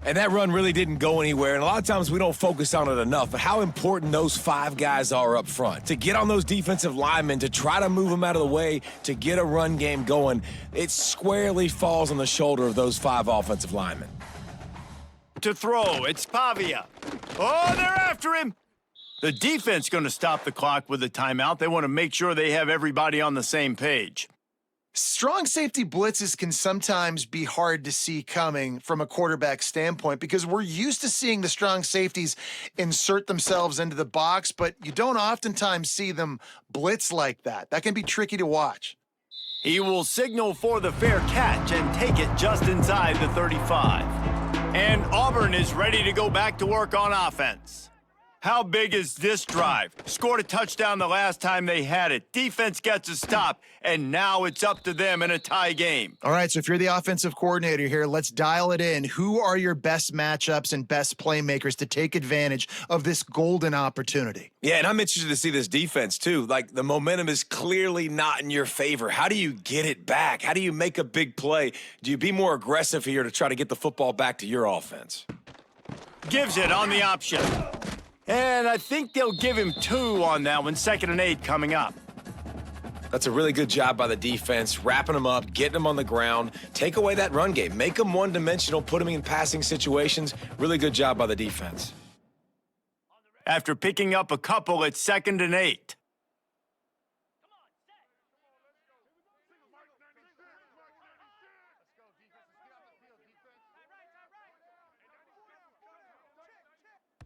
And that run really didn't go anywhere, and a lot of times we don't focus on it enough, but how important those 5 guys are up front. To get on those defensive linemen, to try to move them out of the way, to get a run game going, it squarely falls on the shoulder of those 5 offensive linemen. To throw, it's Pavia. Oh, they're after him. The defense going to stop the clock with a timeout. They want to make sure they have everybody on the same page. Strong safety blitzes can sometimes be hard to see coming from a quarterback standpoint because we're used to seeing the strong safeties insert themselves into the box, but you don't oftentimes see them blitz like that. That can be tricky to watch. He will signal for the fair catch and take it just inside the 35. And Auburn is ready to go back to work on offense. How big is this drive? Scored a touchdown the last time they had it. Defense gets a stop, and now it's up to them in a tie game. All right, so if you're the offensive coordinator here, let's dial it in. Who are your best matchups and best playmakers to take advantage of this golden opportunity? Yeah, and I'm interested to see this defense, too. Like, the momentum is clearly not in your favor. How do you get it back? How do you make a big play? Do you be more aggressive here to try to get the football back to your offense? Gives it on the option. And I think they'll give him 2 on that one, 2nd and 8 coming up. That's a really good job by the defense, wrapping them up, getting them on the ground. Take away that run game. Make them one-dimensional, put them in passing situations. Really good job by the defense. After picking up a couple, it's 2nd and 8.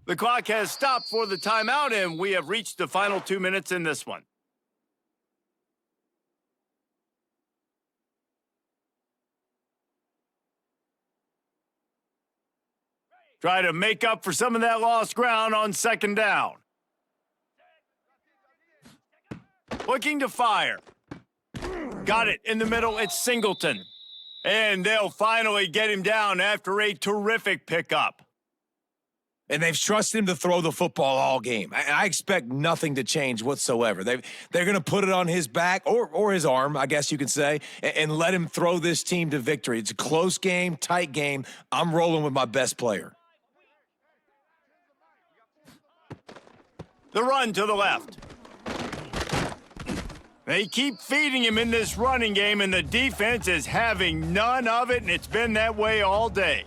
The clock has stopped for the timeout, and we have reached the final 2 minutes in this one. Try to make up for some of that lost ground on 2nd down. Looking to fire. Got it in the middle. It's Singleton. And they'll finally get him down after a terrific pickup. And they've trusted him to throw the football all game. I expect nothing to change whatsoever. They're going to put it on his back or his arm, I guess you could say, and let him throw this team to victory. It's a close game, tight game. I'm rolling with my best player. The run to the left. They keep feeding him in this running game, and the defense is having none of it, and it's been that way all day.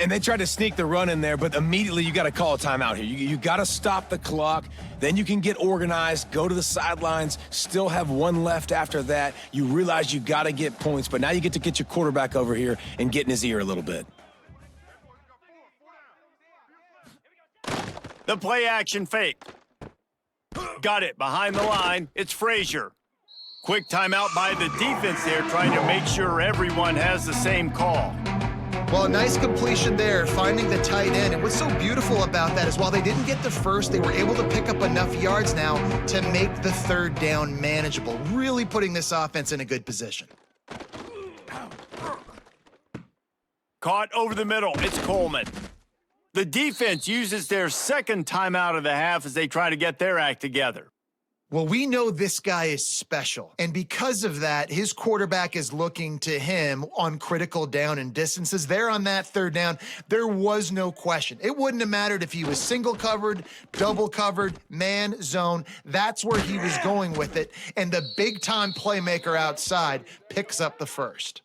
And they tried to sneak the run in there, but immediately you got to call a timeout here. You got to stop the clock. Then you can get organized, go to the sidelines, still have 1 left after that. You realize you got to get points, but now you get to get your quarterback over here and get in his ear a little bit. The play action fake. Got it behind the line. It's Frazier. Quick timeout by the defense there, trying to make sure everyone has the same call. Well, a nice completion there, finding the tight end. And what's so beautiful about that is while they didn't get the first, they were able to pick up enough yards now to make the 3rd down manageable, really putting this offense in a good position. Caught over the middle. It's Coleman. The defense uses their 2nd timeout of the half as they try to get their act together. Well, we know this guy is special, and because of that, his quarterback is looking to him on critical down and distances. There on that 3rd down, there was no question. It wouldn't have mattered if he was single covered, double covered, man, zone. That's where he was going with it, and the big-time playmaker outside picks up the first.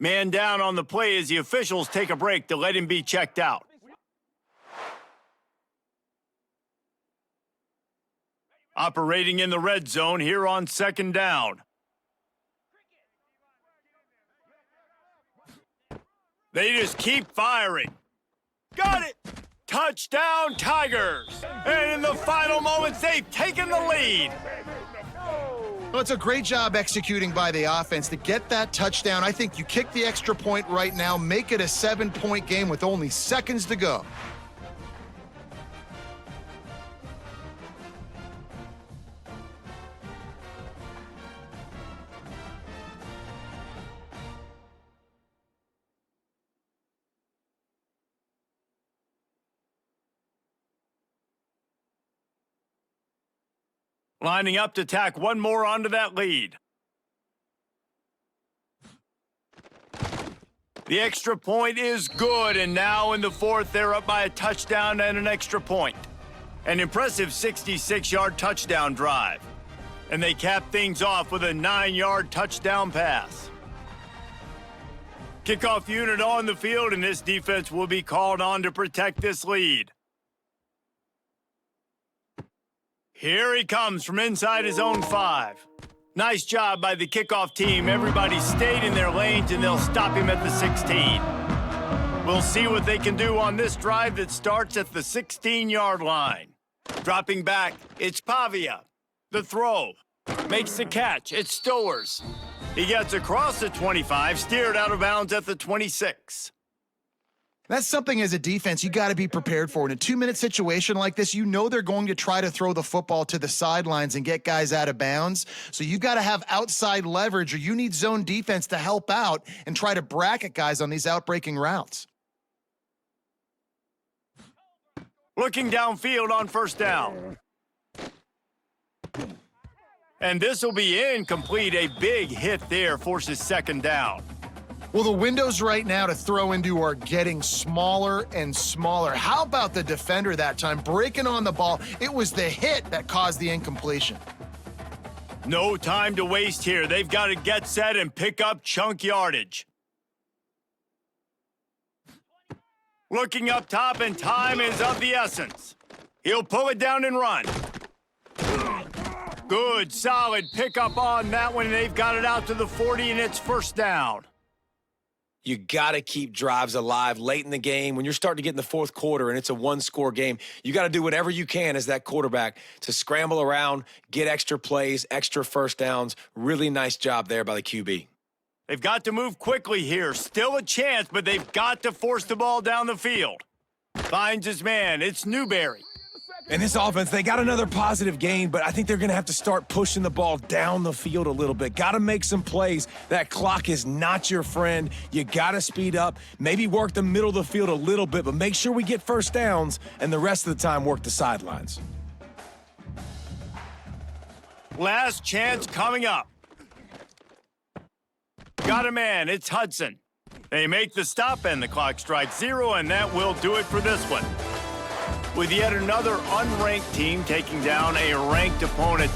Man down on the play as the officials take a break to let him be checked out. Operating in the red zone here on 2nd down. They just keep firing. Got it! Touchdown, Tigers! And in the final moments, they've taken the lead. Well, it's a great job executing by the offense to get that touchdown. I think you kick the extra point right now, make it a 7-point game with only seconds to go. Lining up to tack one more onto that lead. The extra point is good, and now in the 4th, they're up by a touchdown and an extra point. An impressive 66-yard touchdown drive. And they cap things off with a 9-yard touchdown pass. Kickoff unit on the field, and this defense will be called on to protect this lead. Here he comes from inside his own 5. Nice job by the kickoff team. Everybody stayed in their lanes, and they'll stop him at the 16. We'll see what they can do on this drive that starts at the 16-yard line. Dropping back, it's Pavia. The throw. Makes the catch. It's Stowers. He gets across the 25, steered out of bounds at the 26. That's something as a defense you got to be prepared for. In a 2-minute situation like this, you know they're going to try to throw the football to the sidelines and get guys out of bounds. So you've got to have outside leverage, or you need zone defense to help out and try to bracket guys on these outbreaking routes. Looking downfield on 1st down. And this will be incomplete. A big hit there forces 2nd down. Well, the windows right now to throw into are getting smaller and smaller. How about the defender that time breaking on the ball? It was the hit that caused the incompletion. No time to waste here. They've got to get set and pick up chunk yardage. Looking up top, and time is of the essence. He'll pull it down and run. Good, solid pickup on that one. They've got it out to the 40, and it's 1st down. You got to keep drives alive late in the game. When you're starting to get in the 4th quarter and it's a 1-score game, you got to do whatever you can as that quarterback to scramble around, get extra plays, extra 1st downs. Really nice job there by the QB. They've got to move quickly here. Still a chance, but they've got to force the ball down the field. Finds his man. It's Newberry. And this offense, they got another positive gain, but I think they're going to have to start pushing the ball down the field a little bit. Got to make some plays. That clock is not your friend. You got to speed up, maybe work the middle of the field a little bit, but make sure we get 1st downs, and the rest of the time work the sidelines. Last chance coming up. Got a man. It's Hudson. They make the stop, and the clock strikes 0, and that will do it for this one. With yet another unranked team taking down a ranked opponent,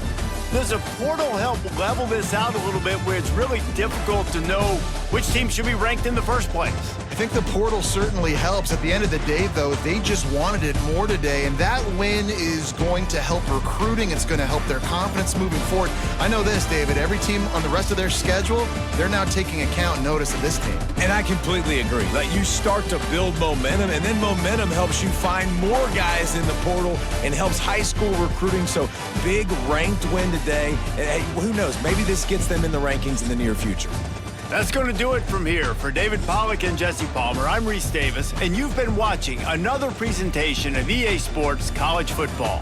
does a portal help level this out a little bit where it's really difficult to know which team should be ranked in the first place? I think the portal certainly helps. At the end of the day, though, they just wanted it more today, and that win is going to help recruiting. It's going to help their confidence moving forward. I know this, David, every team on the rest of their schedule, they're now taking account and notice of this team. And I completely agree. Like, you start to build momentum, and then momentum helps you find more guys in the portal and helps high school recruiting. So big ranked win today. And hey, who knows, maybe this gets them in the rankings in the near future. That's going to do it from here. For David Pollack and Jesse Palmer, I'm Reese Davis, and you've been watching another presentation of EA Sports College Football.